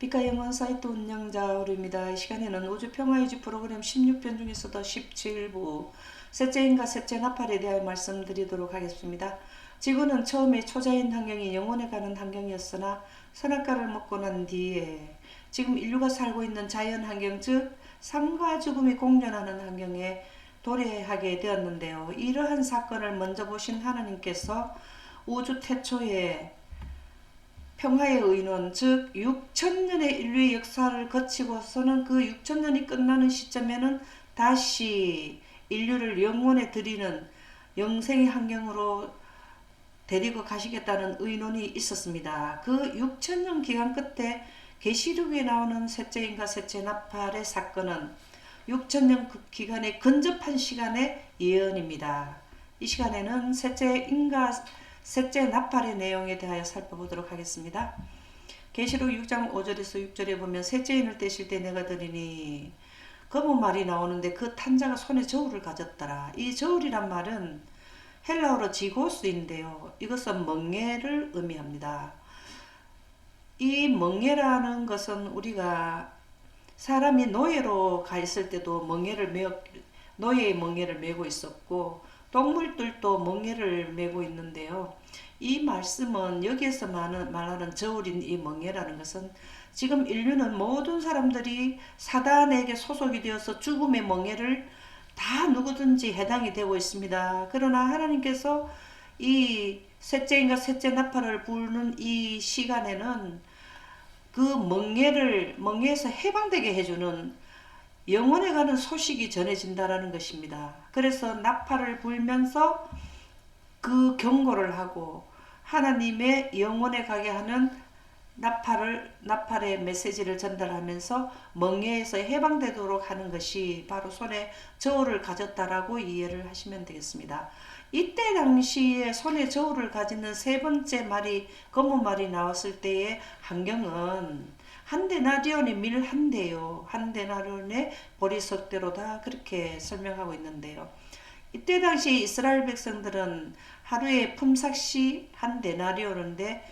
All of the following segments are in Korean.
빛과 영원 사이트 운영자 오류입니다. 이 시간에는 우주평화유지 프로그램 16편 중에서도 17부 셋째인과 셋째 나팔에 대하여 말씀드리도록 하겠습니다. 지구는 처음에 초자연 환경이 영원에 가는 환경이었으나 선악과를 먹고 난 뒤에 지금 인류가 살고 있는 자연 환경, 즉 삶과 죽음이 공존하는 환경에 도래하게 되었는데요. 이러한 사건을 먼저 보신 하나님께서 우주 태초에 평화의 의논, 즉 6천년의 인류의 역사를 거치고서는 그 6천년이 끝나는 시점에는 다시 인류를 영원에 드리는 영생의 환경으로 데리고 가시겠다는 의논이 있었습니다. 그 6천년 기간 끝에 계시록에 나오는 셋째인과 셋째 나팔의 사건은 6천년 기간의 근접한 시간의 예언입니다. 이 시간에는 셋째인과 셋째 나팔의 내용에 대하여 살펴보도록 하겠습니다. 계시록 6장 5절에서 6절에 보면 셋째 인을 떼실 때 내가 들으니 검은 말이 나오는데 그 탄자가 손에 저울을 가졌더라. 이 저울이란 말은 헬라어로 지고스인데요. 이것은 멍에를 의미합니다. 이 멍에라는 것은 우리가 사람이 노예로 가 있을 때도 노예의 멍에를 메고 있었고 동물들도 멍에를 메고 있는데요. 이 말씀은 여기에서 말하는 저울인 이 멍에라는 것은 지금 인류는 모든 사람들이 사단에게 소속이 되어서 죽음의 멍에를 다 누구든지 해당이 되고 있습니다. 그러나 하나님께서 이 셋째인가 셋째 나팔을 부는 이 시간에는 그 멍에에서 해방되게 해주는 영원에 가는 소식이 전해진다라는 것입니다. 그래서 나팔을 불면서 그 경고를 하고 하나님의 영원에 가게 하는 나팔의 메시지를 전달하면서 멍에에서 해방되도록 하는 것이 바로 손에 저울을 가졌다라고 이해를 하시면 되겠습니다. 이때 당시에 손에 저울을 가지는 세 번째 말이 검은 말이 나왔을 때의 환경은 한 데나리온의 밀 한 대요. 한 데나리온의 보리석대로다 그렇게 설명하고 있는데요. 이때 당시 이스라엘 백성들은 하루에 품삯이 한 데나리온인데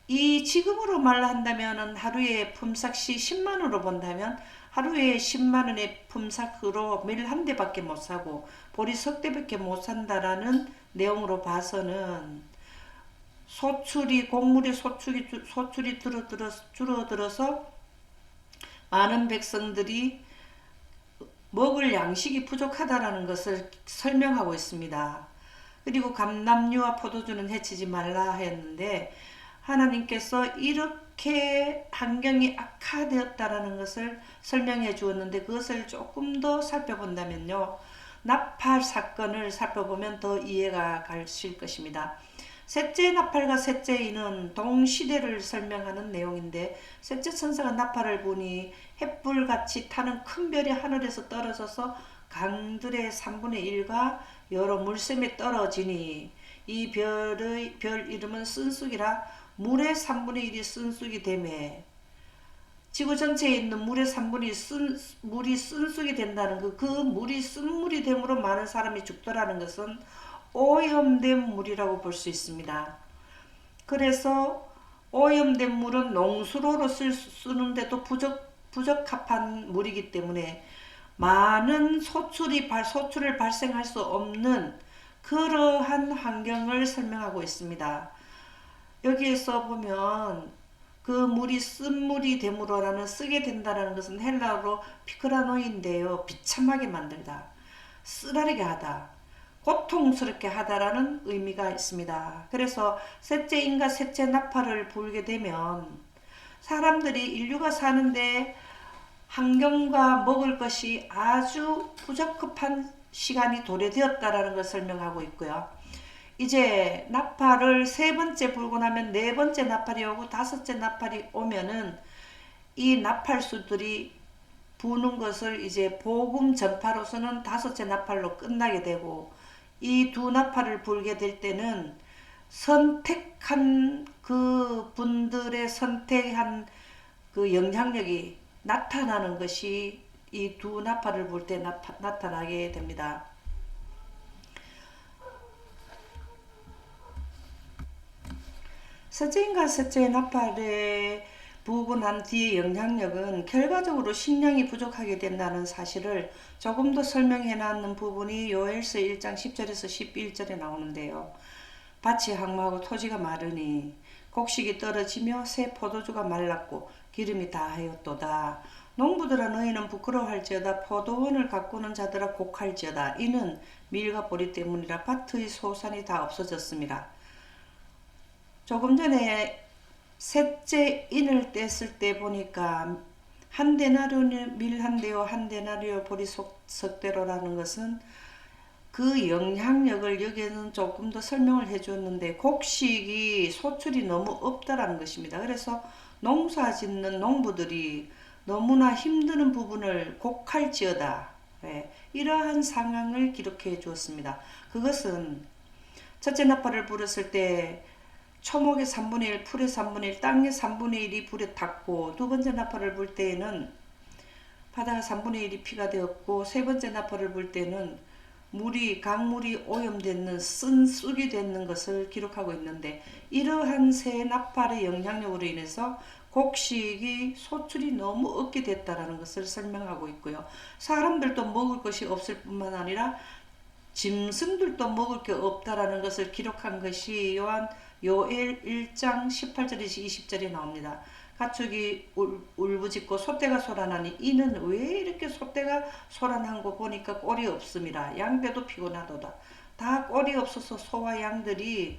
이 지금으로 말로 한다면 하루에 품삯이 10만원으로 본다면 하루에 10만원의 품삯으로 밀 한 대밖에 못 사고 보리석 대밖에 못 산다라는 내용으로 봐서는 곡물의 소출이 줄어들어서 많은 백성들이 먹을 양식이 부족하다라는 것을 설명하고 있습니다. 그리고 감람류와 포도주는 해치지 말라 했는데 하나님께서 이렇게 환경이 악화되었다라는 것을 설명해 주었는데 그것을 조금 더 살펴본다면요. 나팔 사건을 살펴보면 더 이해가 가실 것입니다. 셋째 나팔과 셋째 인은 동시대를 설명하는 내용인데 셋째 천사가 나팔을 부니 햇불같이 타는 큰 별이 하늘에서 떨어져서 강들의 3분의 1과 여러 물샘에 떨어지니 이 별 이름은 쓴쑥이라 물의 3분의 1이 쓴쑥이 되매 지구 전체에 있는 물의 3분의 1 물이 쓴쑥이 된다는 그 물이 쓴물이 됨으로 많은 사람이 죽더라는 것은 오염된 물이라고 볼 수 있습니다. 그래서 오염된 물은 농수로로 쓰는데도 부적합한 물이기 때문에 많은 소출을 발생할 수 없는 그러한 환경을 설명하고 있습니다. 여기에서 보면 그 물이 쓴물이 됨으로라는 쓰게 된다는 것은 헬라어로 피크라노인데요. 비참하게 만들다, 쓰라리게 하다, 고통스럽게 하다라는 의미가 있습니다. 그래서 셋째인과 셋째 나팔을 불게 되면 사람들이 인류가 사는데 환경과 먹을 것이 아주 부적합한 시간이 도래되었다라는 것을 설명하고 있고요. 이제 나팔을 세 번째 불고 나면 네 번째 나팔이 오고 다섯째 나팔이 오면은 이 나팔수들이 부는 것을 이제 복음 전파로서는 다섯째 나팔로 끝나게 되고 이 두 나팔을 불게 될 때는 선택한 그 분들의 선택한 그 영향력이 나타나는 것이 이 두 나팔을 불 때 나타나게 됩니다. 셋째인과 셋째 나팔의 부고 난 뒤의 영향력은 결과적으로 식량이 부족하게 된다는 사실을 조금 더 설명해 놨는 부분이 요엘서 1장 10절에서 11절에 나오는데요. 밭이 항마하고 토지가 마르니 곡식이 떨어지며 새 포도주가 말랐고 기름이 다하였도다. 농부들아 너희는 부끄러워할지어다. 포도원을 가꾸는 자들아 곡할지어다. 이는 밀과 보리 때문이라. 밭의 소산이 다 없어졌습니다. 조금 전에 셋째 인을 뗐을 때 보니까 한 데나리오는 밀 한 대요 한 데나리오 보리 석대로라는 것은 그 영향력을 여기에는 조금 더 설명을 해주었는데, 곡식이 소출이 너무 없다라는 것입니다. 그래서 농사 짓는 농부들이 너무나 힘드는 부분을 곡할지어다. 이러한 상황을 기록해 주었습니다. 그것은 첫째 나팔을 불었을 때 초목의 3분의 1, 풀의 3분의 1, 땅의 3분의 1이 불에 탔고, 두 번째 나팔을 불 때에는 바다가 3분의 1이 피가 되었고, 세 번째 나팔을 불 때는 강물이 오염되는 쑥이 되는 것을 기록하고 있는데, 이러한 새 나팔의 영향력으로 인해서 곡식이 소출이 너무 없게 됐다라는 것을 설명하고 있고요. 사람들도 먹을 것이 없을 뿐만 아니라 짐승들도 먹을 게 없다라는 것을 기록한 것이 요엘 1장 18절에서 20절에 나옵니다. 가축이 울부짖고 소떼가 소란하니 이는 왜 이렇게 소떼가 소란한 거 보니까 꼴이 없음이라. 양떼도 피곤하도다. 다 꼴이 없어서 소와 양들이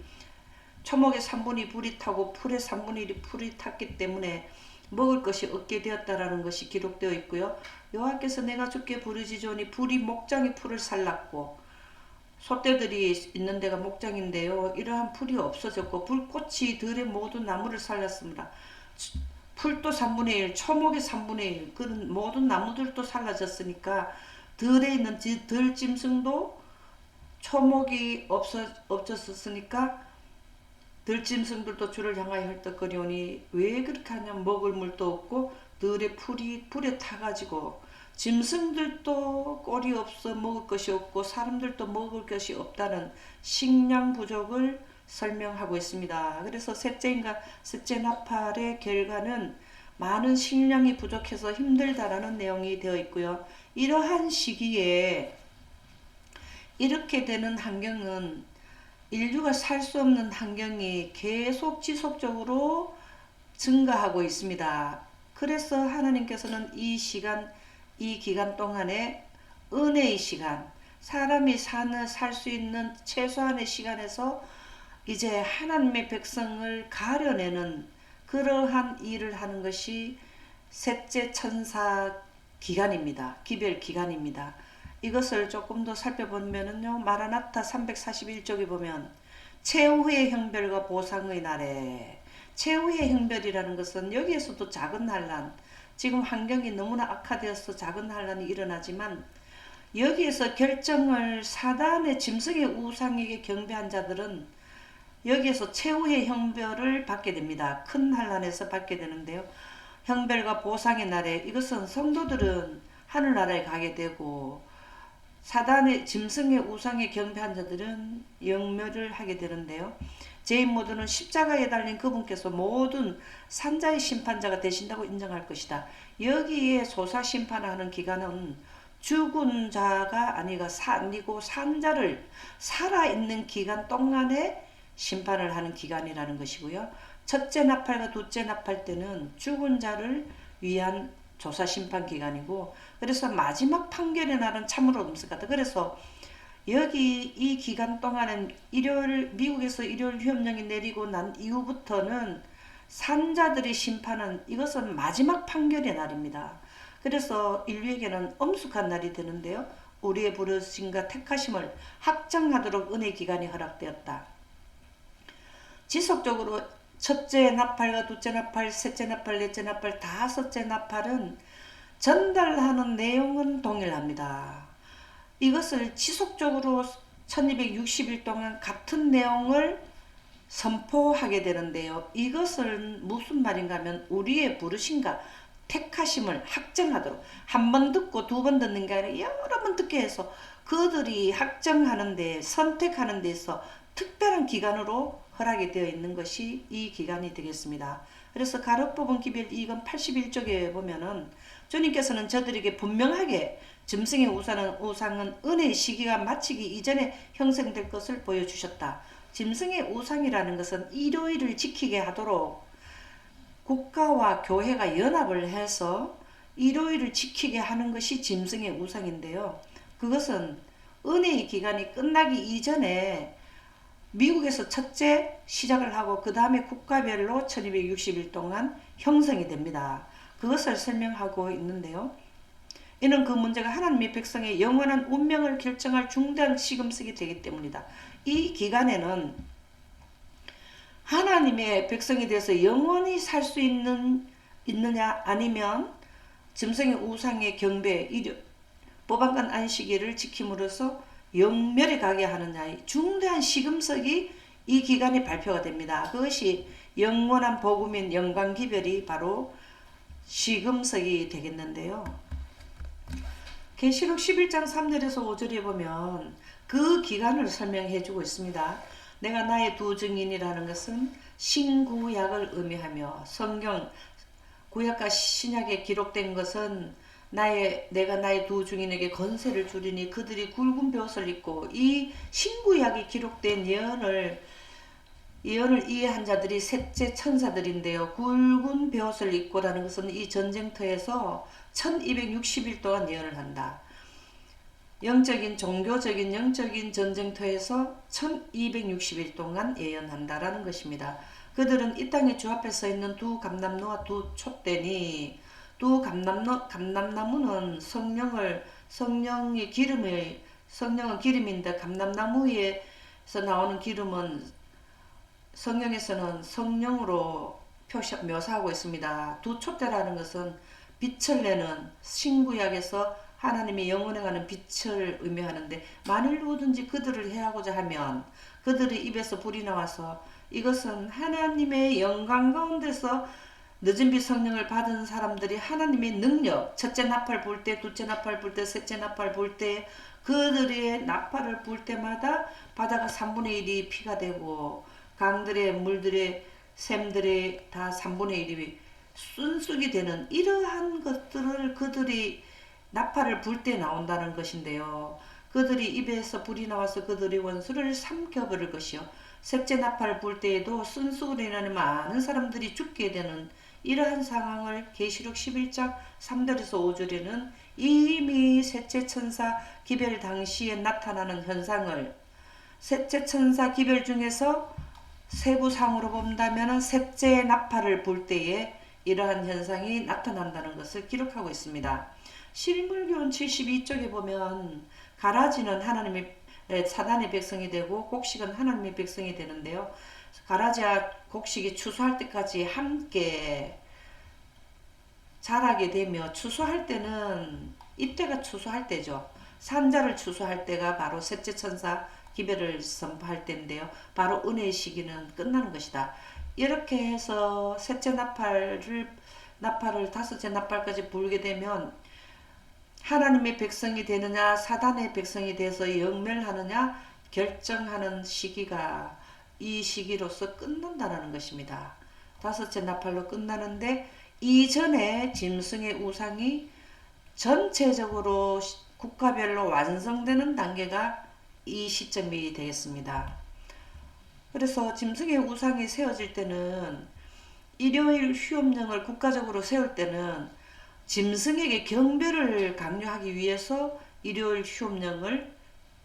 초목의 3분의 2 불이 타고 풀의 3분의 1이 풀이 탔기 때문에 먹을 것이 없게 되었다라는 것이 기록되어 있고요. 여호와께서 내가 주께 부르짖으니 불이 목장의 풀을 살랐고, 소떼들이 있는 데가 목장인데요. 이러한 풀이 없어졌고 불꽃이 들의 모든 나무를 살랐습니다. 풀도 3분의 1, 초목의 3분의 1, 그런 모든 나무들도 살라졌으니까 들에 있는 들짐승도 초목이 없어졌으니까 들짐승들도 주를 향하여 헐떡거리오니 왜 그렇게 하냐. 먹을 물도 없고 들의 풀이 불에 타가지고 짐승들도 꼴이 없어 먹을 것이 없고 사람들도 먹을 것이 없다는 식량 부족을 설명하고 있습니다. 그래서 셋째 나팔의 결과는 많은 식량이 부족해서 힘들다라는 내용이 되어 있고요. 이러한 시기에 이렇게 되는 환경은 인류가 살 수 없는 환경이 계속 지속적으로 증가하고 있습니다. 그래서 하나님께서는 이 기간 동안에 은혜의 시간, 사람이 살 수 있는 최소한의 시간에서 이제 하나님의 백성을 가려내는 그러한 일을 하는 것이 셋째 천사 기간입니다. 기별 기간입니다. 이것을 조금 더 살펴보면은요, 마라나타 341쪽에 보면 최후의 형별과 보상의 날에, 최후의 형별이라는 것은 여기에서도 작은 환란, 지금 환경이 너무나 악화되어서 작은 환란이 일어나지만 여기에서 결정을 사단의 짐승의 우상에게 경배한 자들은 여기에서 최후의 형별을 받게 됩니다. 큰 환란에서 받게 되는데요. 형별과 보상의 날에 이것은 성도들은 하늘나라에 가게 되고 사단의 짐승의 우상에 경배한 자들은 영멸을 하게 되는데요. 죄인 모두는 십자가에 달린 그분께서 모든 산자의 심판자가 되신다고 인정할 것이다. 여기에 소사 심판하는 기간은 죽은 자가 아니고 산자를 살아있는 기간 동안에 심판을 하는 기간이라는 것이고요. 첫째 나팔과 둘째 나팔 때는 죽은 자를 위한 조사 심판 기간이고, 그래서 마지막 판결의 날은 참으로 엄습하다. 그래서 여기 이 기간 동안은 미국에서 일요일 휴업령이 내리고 난 이후부터는 산자들의 심판은 이것은 마지막 판결의 날입니다. 그래서 인류에게는 엄숙한 날이 되는데요. 우리의 부르심과 택하심을 확정하도록 은혜 기간이 허락되었다. 지속적으로 첫째 나팔과 둘째 나팔, 셋째 나팔, 넷째 나팔, 다섯째 나팔은 전달하는 내용은 동일합니다. 이것을 지속적으로 1260일 동안 같은 내용을 선포하게 되는데요. 이것은 무슨 말인가 하면 우리의 부르심과 택하심을 확정하도록, 한 번 듣고 두 번 듣는 게 아니라 여러 번 듣게 해서 그들이 확정하는 데, 선택하는 데서 특별한 기간으로 허락이 되어 있는 것이 이 기간이 되겠습니다. 그래서 가로법은 기별 2권 81쪽에 보면은 주님께서는 저들에게 분명하게 짐승의 우상은 은혜의 시기가 마치기 이전에 형성될 것을 보여주셨다. 짐승의 우상이라는 것은 일요일을 지키게 하도록 국가와 교회가 연합을 해서 일요일을 지키게 하는 것이 짐승의 우상인데요. 그것은 은혜의 기간이 끝나기 이전에 미국에서 첫째 시작을 하고 그 다음에 국가별로 1260일 동안 형성이 됩니다. 그것을 설명하고 있는데요. 이는 그 문제가 하나님의 백성의 영원한 운명을 결정할 중대한 시금석이 되기 때문이다. 이 기간에는 하나님의 백성이 돼서 영원히 살 수 있느냐 아니면 짐승의 우상의 경배, 법안간 안식일을 지킴으로써 영멸에 가게 하느냐의 중대한 시금석이 이 기간에 발표가 됩니다. 그것이 영원한 복음인 영광기별이 바로 시금석이 되겠는데요. 계시록 11장 3절에서 5절에 보면 그 기간을 설명해 주고 있습니다. 내가 나의 두 증인이라는 것은 신구약을 의미하며 성경 구약과 신약에 기록된 것은 내가 나의 두 증인에게 권세를 주리니 그들이 굵은 벼옷을 입고 이 신구약이 기록된 예언을 이해한 자들이 셋째 천사들인데요. 굵은 벼옷을 입고라는 것은 이 전쟁터에서 1260일 동안 예언을 한다. 영적인 종교적인 영적인 전쟁터에서 1260일 동안 예언한다라는 것입니다. 그들은 이 땅에 주 앞에 서 있는 두 감람나무와 두 촛대니 두 감람나무는 성령은 기름인데 감람나무에서 나오는 기름은 성경에서는 성령으로 묘사하고 있습니다. 두 촛대라는 것은 빛을 내는 신구약에서 하나님이 영원에 가는 빛을 의미하는데 만일 누구든지 그들을 해하고자 하면 그들의 입에서 불이 나와서 이것은 하나님의 영광 가운데서 늦은 빛 성령을 받은 사람들이 하나님의 능력, 첫째 나팔 불 때, 둘째 나팔 불 때, 셋째 나팔 불 때 그들의 나팔을 불 때마다 바다가 3분의 1이 피가 되고 강들의 물들의 샘들의 다 3분의 1이 순수기 되는 이러한 것들을 그들이 나팔을 불 때 나온다는 것인데요. 그들이 입에서 불이 나와서 그들의 원수를 삼켜버릴 것이요. 셋째 나팔을 불 때에도 순수로 인하여 많은 사람들이 죽게 되는 이러한 상황을 계시록 11장 3절에서 5절에는 이미 셋째 천사 기별 당시에 나타나는 현상을 셋째 천사 기별 중에서 세부상으로 본다면 셋째 나팔을 불 때에 이러한 현상이 나타난다는 것을 기록하고 있습니다. 실물교훈 72쪽에 보면 가라지는 사단의 백성이 되고 곡식은 하나님의 백성이 되는데요. 가라지와 곡식이 추수할 때까지 함께 자라게 되며 추수할 때는 이때가 추수할 때죠. 산자를 추수할 때가 바로 셋째 천사 기별을 선포할 때인데요. 바로 은혜의 시기는 끝나는 것이다. 이렇게 해서 셋째 나팔을 다섯째 나팔까지 불게 되면 하나님의 백성이 되느냐 사단의 백성이 돼서 영멸하느냐 결정하는 시기가 이 시기로서 끝난다는 것입니다. 다섯째 나팔로 끝나는데 이전에 짐승의 우상이 전체적으로 국가별로 완성되는 단계가 이 시점이 되겠습니다. 그래서 짐승의 우상이 세워질 때는 일요일 휴업령을 국가적으로 세울 때는 짐승에게 경배를 강요하기 위해서 일요일 휴업령을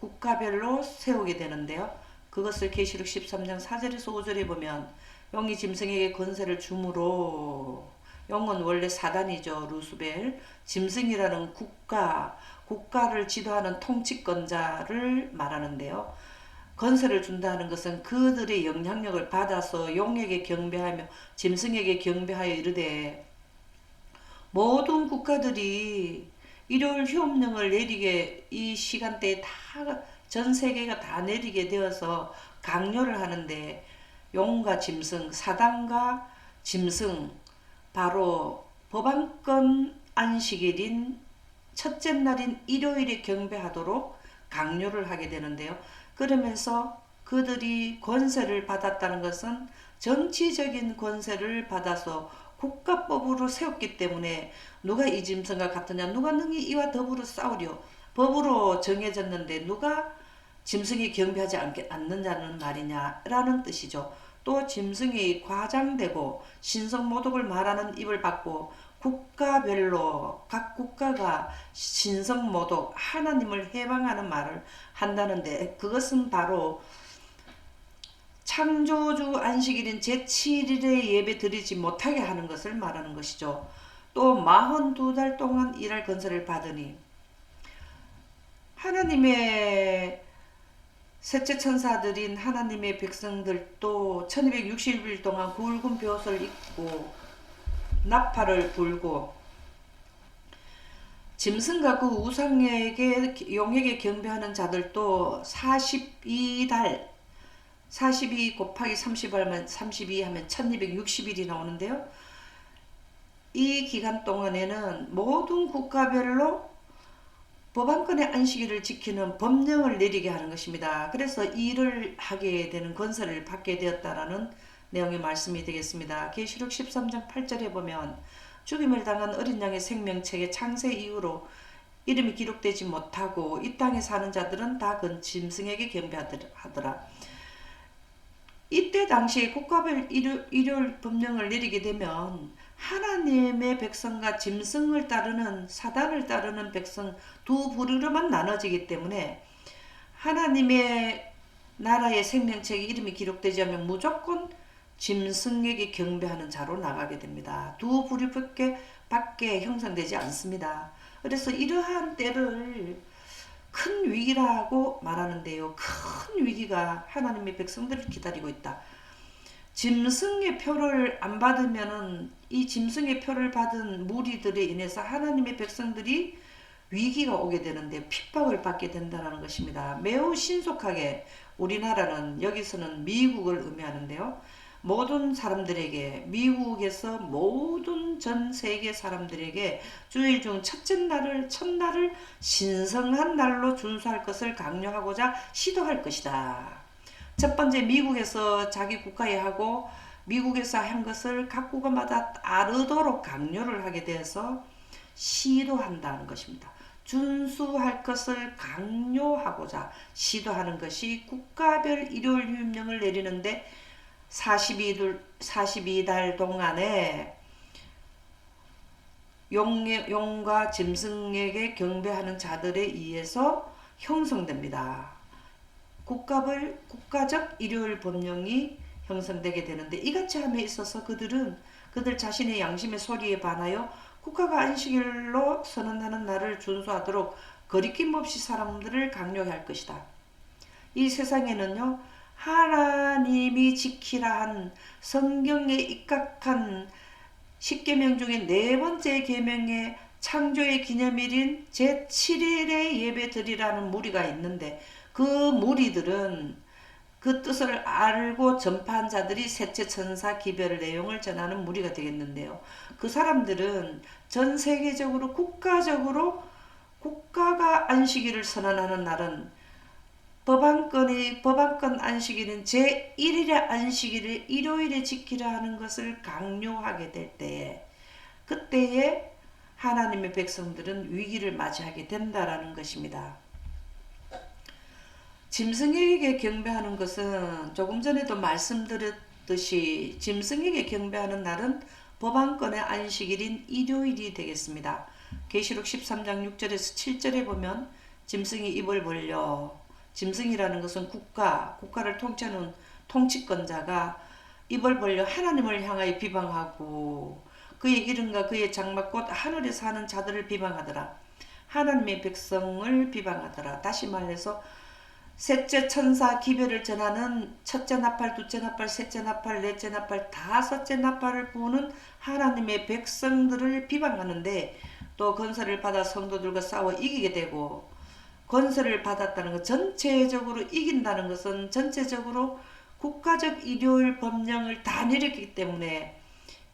국가별로 세우게 되는데요. 그것을 계시록 13장 4절에서 5절에 보면 용이 짐승에게 권세를 주므로 용은 원래 사단이죠. 루스벨. 짐승이라는 국가를 지도하는 통치권자를 말하는데요. 권세를 준다는 것은 그들의 영향력을 받아서 용에게 경배하며 짐승에게 경배하여 이르되 모든 국가들이 일요일 휴업령을 내리게 이 시간대에 다 전 세계가 다 내리게 되어서 강요를 하는데 용과 짐승, 사단과 짐승 바로 법안권 안식일인 첫째 날인 일요일에 경배하도록 강요를 하게 되는데요. 그러면서 그들이 권세를 받았다는 것은 정치적인 권세를 받아서 국가법으로 세웠기 때문에 누가 이 짐승과 같으냐, 누가 능히 이와 더불어 싸우려, 법으로 정해졌는데 누가 짐승이 경배하지 않는다는 말이냐라는 뜻이죠. 또 짐승이 과장되고 신성모독을 말하는 입을 받고 국가별로 각 국가가 신성모독 하나님을 해방하는 말을 한다는데, 그것은 바로 창조주 안식일인 제7일에 예배 드리지 못하게 하는 것을 말하는 것이죠. 또 42달 동안 일할 건설을 받으니 하나님의 셋째 천사들인 하나님의 백성들도 1260일 동안 굵은 벼옷을 입고 나팔을 불고 짐승과 그 우상에게 용에게 경배하는 자들도 42달 42 곱하기 32 하면 1260일이 나오는데요. 이 기간 동안에는 모든 국가별로 법안권의 안식일을 지키는 법령을 내리게 하는 것입니다. 그래서 일을 하게 되는 권세를 받게 되었다라는 내용의 말씀이 되겠습니다. 계시록 13장 8절에 보면 죽임을 당한 어린 양의 생명책에 창세 이후로 이름이 기록되지 못하고 이 땅에 사는 자들은 다 그 짐승에게 경배하더라. 이때 당시에 국가별 일요일 법령을 내리게 되면 하나님의 백성과 짐승을 따르는 사단을 따르는 백성 두 부류로만 나눠지기 때문에 하나님의 나라의 생명책에 이름이 기록되지 않으면 무조건 짐승에게 경배하는 자로 나가게 됩니다. 두 부류밖에 형성되지 않습니다. 그래서 이러한 때를 큰 위기라고 말하는데요. 큰 위기가 하나님의 백성들을 기다리고 있다. 짐승의 표를 안 받으면은 이 짐승의 표를 받은 무리들에 인해서 하나님의 백성들이 위기가 오게 되는데 핍박을 받게 된다는 것입니다. 매우 신속하게 우리나라는, 여기서는 미국을 의미하는데요, 모든 사람들에게, 미국에서 모든 전 세계 사람들에게 주일 중 첫날을 신성한 날로 준수할 것을 강요하고자 시도할 것이다. 첫 번째, 미국에서 자기 국가에 하고 미국에서 한 것을 각 국가마다 따르도록 강요를 하게 돼서 시도한다는 것입니다. 준수할 것을 강요하고자 시도하는 것이 국가별 일요일 휴임령을 내리는데 42달 동안에 용과 짐승에게 경배하는 자들에 의해서 형성됩니다. 국가적 일요일 법령이 형성되게 되는데, 이같이 함에 있어서 그들 자신의 양심의 소리에 반하여 국가가 안식일로 선언하는 날을 준수하도록 거리낌 없이 사람들을 강요할 것이다. 이 세상에는요, 하나님이 지키라 한 성경에 입각한 10계명 중에 네 번째 계명의 창조의 기념일인 제7일에 예배 드리라는 무리가 있는데, 그 무리들은 그 뜻을 알고 전파한 자들이 셋째 천사 기별 내용을 전하는 무리가 되겠는데요. 그 사람들은 전 세계적으로 국가가 안식일을 선언하는 날은 법안권 안식일인 제1일의 안식일을 일요일에 지키려 하는 것을 강요하게 될 때에, 그때에 하나님의 백성들은 위기를 맞이하게 된다라는 것입니다. 짐승에게 경배하는 것은 조금 전에도 말씀드렸듯이 짐승에게 경배하는 날은 법안권의 안식일인 일요일이 되겠습니다. 계시록 13장 6절에서 7절에 보면 짐승이 입을 벌려, 짐승이라는 것은 국가를 통치하는 통치권자가 입을 벌려 하나님을 향하여 비방하고 그의 이름과 그의 장막 곧 하늘에 사는 자들을 비방하더라. 하나님의 백성을 비방하더라. 다시 말해서 셋째 천사 기별을 전하는 첫째 나팔, 둘째 나팔, 셋째 나팔, 넷째 나팔, 다섯째 나팔을 부는 하나님의 백성들을 비방하는데, 또 건설을 받아 성도들과 싸워 이기게 되고, 건설을 받았다는 것, 전체적으로 이긴다는 것은 전체적으로 국가적 일요일 법령을 다 내렸기 때문에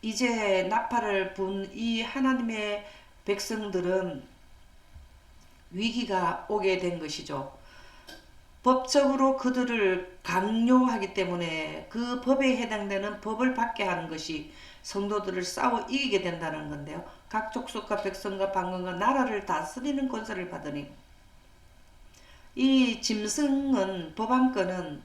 이제 나팔을 분 이 하나님의 백성들은 위기가 오게 된 것이죠. 법적으로 그들을 강요하기 때문에 그 법에 해당되는 법을 받게 하는 것이 성도들을 싸워 이기게 된다는 건데요. 각 족속과 백성과 방언과 나라를 다스리는 권세를 받으니, 이 짐승은, 법안권은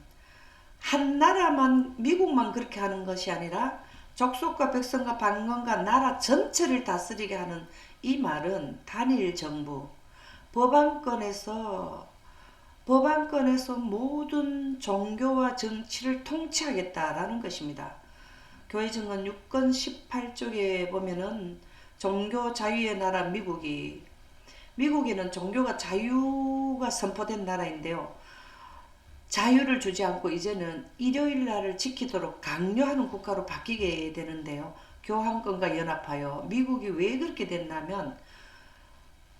한 나라만, 미국만 그렇게 하는 것이 아니라 족속과 백성과 방언과 나라 전체를 다스리게 하는, 이 말은 단일 정부, 법안권에서 모든 종교와 정치를 통치하겠다라는 것입니다. 교회증언 6권 18쪽에 보면은 종교 자유의 나라 미국에는 종교가 자유가 선포된 나라인데요. 자유를 주지 않고 이제는 일요일 날을 지키도록 강요하는 국가로 바뀌게 되는데요. 교황권과 연합하여, 미국이 왜 그렇게 됐냐면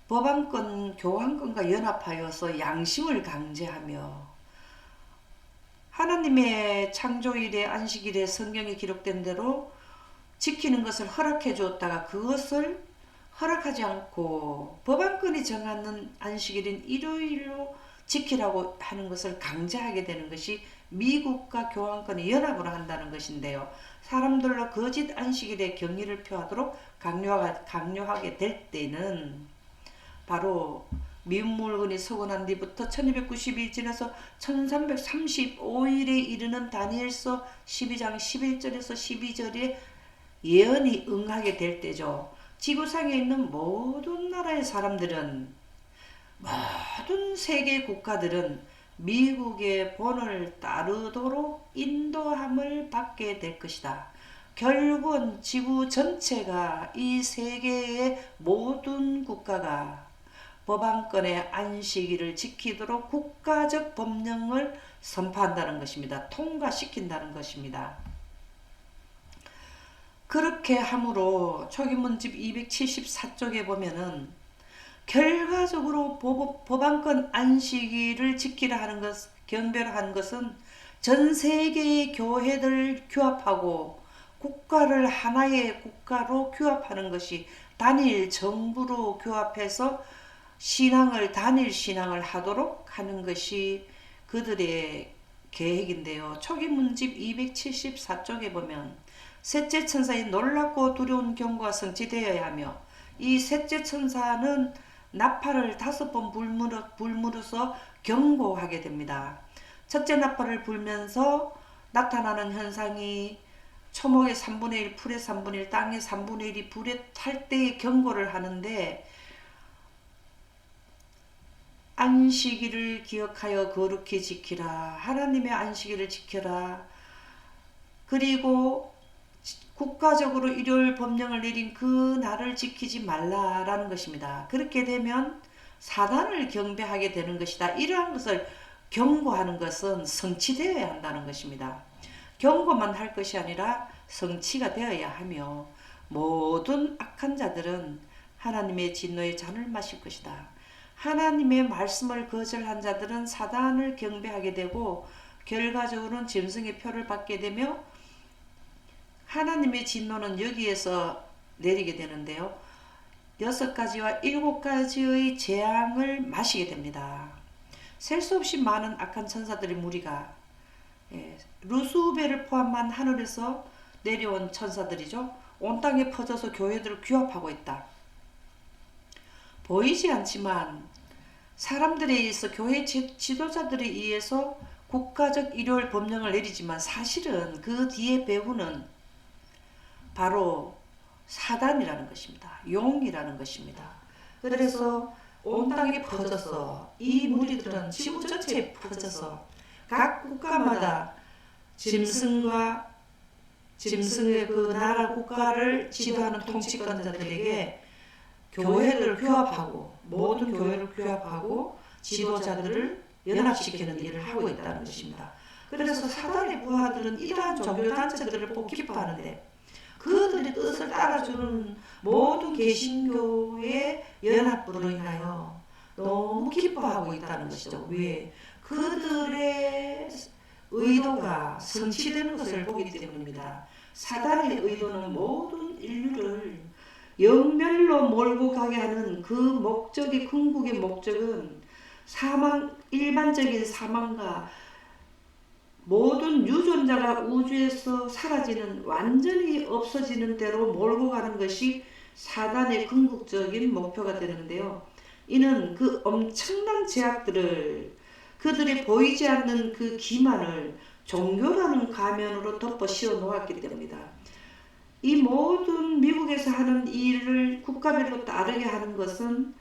법안권, 교황권과 연합하여서 양심을 강제하며, 하나님의 창조일에, 안식일에 성경에 기록된 대로 지키는 것을 허락해 주었다가 그것을 허락하지 않고 법안권이 정하는 안식일인 일요일로 지키라고 하는 것을 강제하게 되는 것이 미국과 교황권이 연합을 한다는 것인데요. 사람들로 거짓 안식일의 경의를 표하도록 강요하게 될 때는 바로 미운 물건이 서거난 뒤부터 1290일 지나서 1335일에 이르는 다니엘서 12장 11절에서 12절에 예언이 응하게 될 때죠. 지구상에 있는 모든 나라의 사람들은, 모든 세계 국가들은 미국의 본을 따르도록 인도함을 받게 될 것이다. 결국은 지구 전체가, 이 세계의 모든 국가가 법안권의 안식일을 지키도록 국가적 법령을 선포한다는 것입니다. 통과시킨다는 것입니다. 그렇게 함으로 초기문집 274쪽에 보면은 결과적으로 법안권 안식일을 지키라 하는 것, 경배를 하는 것은 전 세계의 교회들 규합하고 국가를 하나의 국가로 규합하는 것이, 단일 정부로 규합해서 단일 신앙을 하도록 하는 것이 그들의 계획인데요. 초기문집 274쪽에 보면 셋째 천사의 놀랍고 두려운 경고가 성취되어야 하며, 이 셋째 천사는 나팔을 5번 불무르서 경고하게 됩니다. 첫째 나팔을 불면서 나타나는 현상이 초목의 3분의 1, 풀의 3분의 1, 땅의 3분의 1이 불에 탈 때의 경고를 하는데, 안식일을 기억하여 거룩히 지키라. 하나님의 안식일을 지켜라. 그리고 국가적으로 일요일 법령을 내린 그 날을 지키지 말라라는 것입니다. 그렇게 되면 사단을 경배하게 되는 것이다. 이러한 것을 경고하는 것은 성취되어야 한다는 것입니다. 경고만 할 것이 아니라 성취가 되어야 하며, 모든 악한 자들은 하나님의 진노의 잔을 마실 것이다. 하나님의 말씀을 거절한 자들은 사단을 경배하게 되고 결과적으로는 짐승의 표를 받게 되며, 하나님의 진노는 여기에서 내리게 되는데요. 6가지와 7가지의 재앙을 마시게 됩니다. 셀 수 없이 많은 악한 천사들의 무리가, 루스벨을 포함한 하늘에서 내려온 천사들이죠. 온 땅에 퍼져서 교회들을 규합하고 있다. 보이지 않지만 사람들에 의해서, 교회 지도자들에 의해서 국가적 일요일 법령을 내리지만 사실은 그 뒤에 배후는 바로 사단이라는 것입니다. 용이라는 것입니다. 그래서 온 땅에 퍼져서, 이 무리들은 지구 전체에 퍼져서 각 국가마다 짐승의 그 나라 국가를 지도하는 통치권자들에게 교회를 규합하고, 모든 교회를 규합하고 지도자들을 연합시키는 일을 하고 있다는 것입니다. 그래서 사단의 부하들은 이러한 종교단체들을 보고 기뻐하는데, 그들의 뜻을 따라주는 모든 개신교의 연합으로 인하여 너무 기뻐하고 있다는 것이죠. 왜? 그들의 의도가 성취되는 것을 보기 때문입니다. 사단의 의도는 모든 인류를 영멸로 몰고 가게 하는 그 목적의, 궁극의 목적은 일반적인 사망과 모든 유존자가 우주에서 사라지는, 완전히 없어지는 대로 몰고 가는 것이 사단의 궁극적인 목표가 되는데요. 이는 그 엄청난 제약들을, 그들의 보이지 않는 그 기만을 종교라는 가면으로 덮어 씌워 놓았기 때문이다. 이 모든 미국에서 하는 일을 국가별로 따르게 하는 것은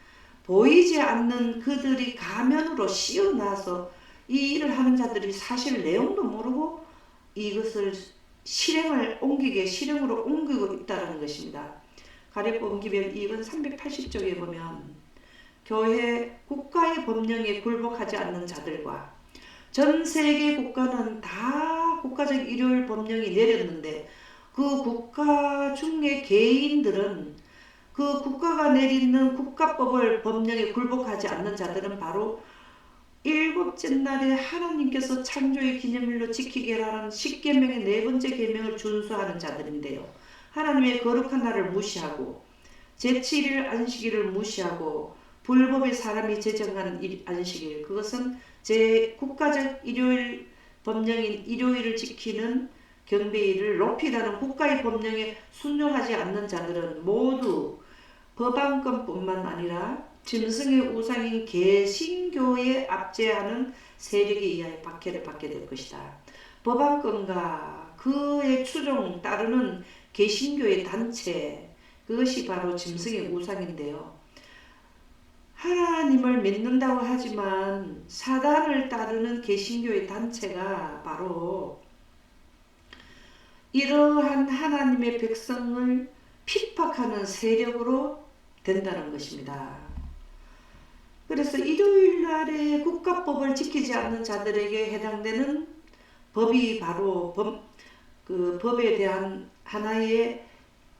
보이지 않는 그들이 가면으로 씌워놔서 이 일을 하는 자들이 사실 내용도 모르고 이것을 실행으로 옮기고 있다는 것입니다. 가래법 기별 2권 380쪽에 보면 교회 국가의 법령에 굴복하지 않는 자들과 전 세계 국가는 다 국가적 일요일 법령이 내렸는데 그 국가 중에 개인들은 그 국가가 내리는 국가법을 법령에 굴복하지 않는 자들은 바로 일곱째 날에 하나님께서 창조의 기념일로 지키게 하라는 십계명의 네 번째 계명을 준수하는 자들인데요. 하나님의 거룩한 날을 무시하고 제7일 안식일을 무시하고 불법의 사람이 제정한 안식일, 그것은 제 국가적 일요일 법령인 일요일을 지키는 경배일을 높이라는 국가의 법령에 순종하지 않는 자들은 모두 법안권뿐만 아니라 짐승의 우상인 개신교에 압제하는 세력에 의하여 박해를 받게 될 것이다. 법안권과 그의 추종 따르는 개신교의 단체, 그것이 바로 짐승의 우상인데요. 하나님을 믿는다고 하지만 사단을 따르는 개신교의 단체가 바로 이러한 하나님의 백성을 핍박하는 세력으로 된다는 것입니다. 그래서 일요일날에 국가법을 지키지 않는 자들에게 해당되는 법이 바로 법에 대한 하나의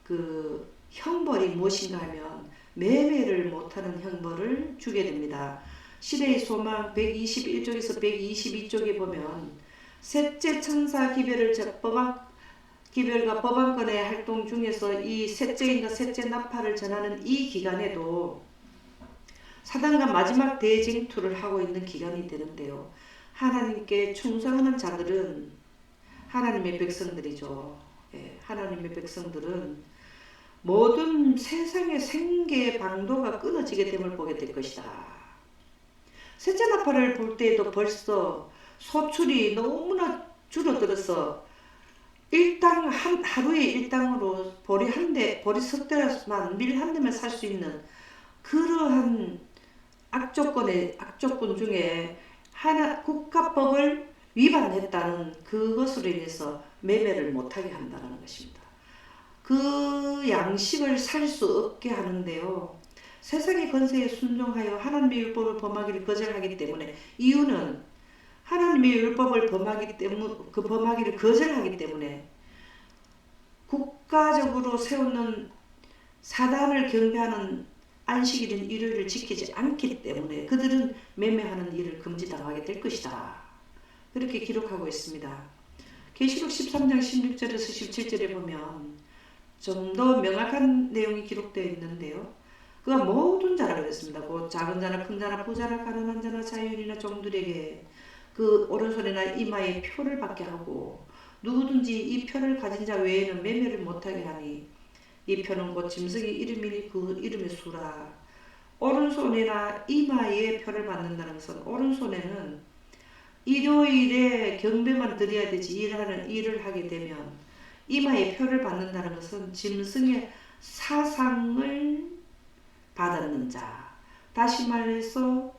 그 형벌이 무엇인가 하면 매매를 못하는 형벌을 주게 됩니다. 시대의 소망 121쪽에서 122쪽에 보면 셋째 천사 기별과 법안권의 활동 중에서 이 셋째인과 셋째 나팔을 전하는 이 기간에도 사단과 마지막 대쟁투를 하고 있는 기간이 되는데요. 하나님께 충성하는 자들은 하나님의 백성들이죠. 하나님의 백성들은 모든 세상의 생계의 방도가 끊어지게 됨을 보게 될 것이다. 셋째 나팔을 불 때에도 벌써 소출이 너무나 줄어들어서 하루에 일당으로 보리 석 대만 밀 한 대만 살 수 있는 그러한 악조건 중에 국가법을 위반했다는 그것으로 인해서 매매를 못하게 한다는 것입니다. 그 양식을 살 수 없게 하는데요. 세상의 권세에 순종하여 하나님의 율법을 범하기를 거절하기 때문에, 이유는 하나님의 율법을 범하기를 거절하기 때문에 국가적으로 세우는 사단을 경배하는 안식일인 일요일을 지키지 않기 때문에 그들은 매매하는 일을 금지당하게 될 것이다. 그렇게 기록하고 있습니다. 계시록 13장 16절에서 17절에 보면 좀 더 명확한 내용이 기록되어 있는데요. 그가 모든 자라 그랬습니다. 곧 작은 자나 큰 자나 부자나 가난한 자나 자유인이나 종들에게 그 오른손이나 이마에 표를 받게 하고 누구든지 이 표를 가진 자 외에는 매매를 못하게 하니 이 표는 곧 짐승의 이름이니 그 이름의 수라. 오른손이나 이마에 표를 받는다는 것은 오른손에는 일요일에 경배만 드려야 되지 일을 하게 되면 이마에 표를 받는다는 것은 짐승의 사상을 받았는 자. 다시 말해서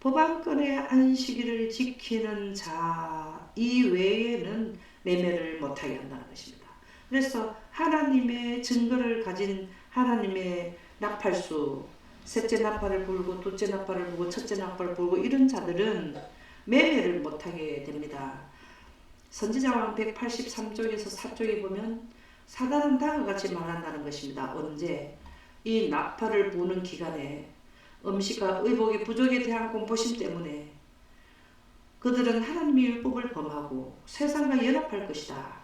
법안권의 안식일을 지키는 자 이외에는 매매를 못하게 한다는 것입니다. 그래서 하나님의 증거를 가진 하나님의 나팔수, 셋째 나팔을 불고 둘째 나팔을 불고 첫째 나팔을 불고 이런 자들은 매매를 못하게 됩니다. 선지자왕 183쪽에서 4쪽에 보면 사단은 다음과 같이 말한다는 것입니다. 언제? 이 나팔을 부는 기간에 음식과 의복의 부족에 대한 공포심 때문에 그들은 하나님의 율법을 범하고 세상과 연합할 것이다.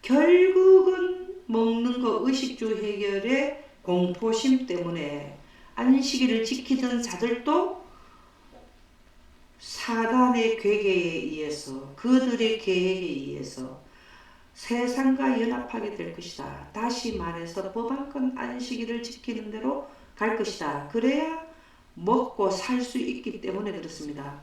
결국은 먹는 것 의식주 해결의 공포심 때문에 안식일을 지키던 자들도 사단의 괴계에 의해서, 그들의 계획에 의해서 세상과 연합하게 될 것이다. 다시 말해서 법안권 안식일을 지키는 대로 갈 것이다. 그래야 먹고 살 수 있기 때문에 그렇습니다.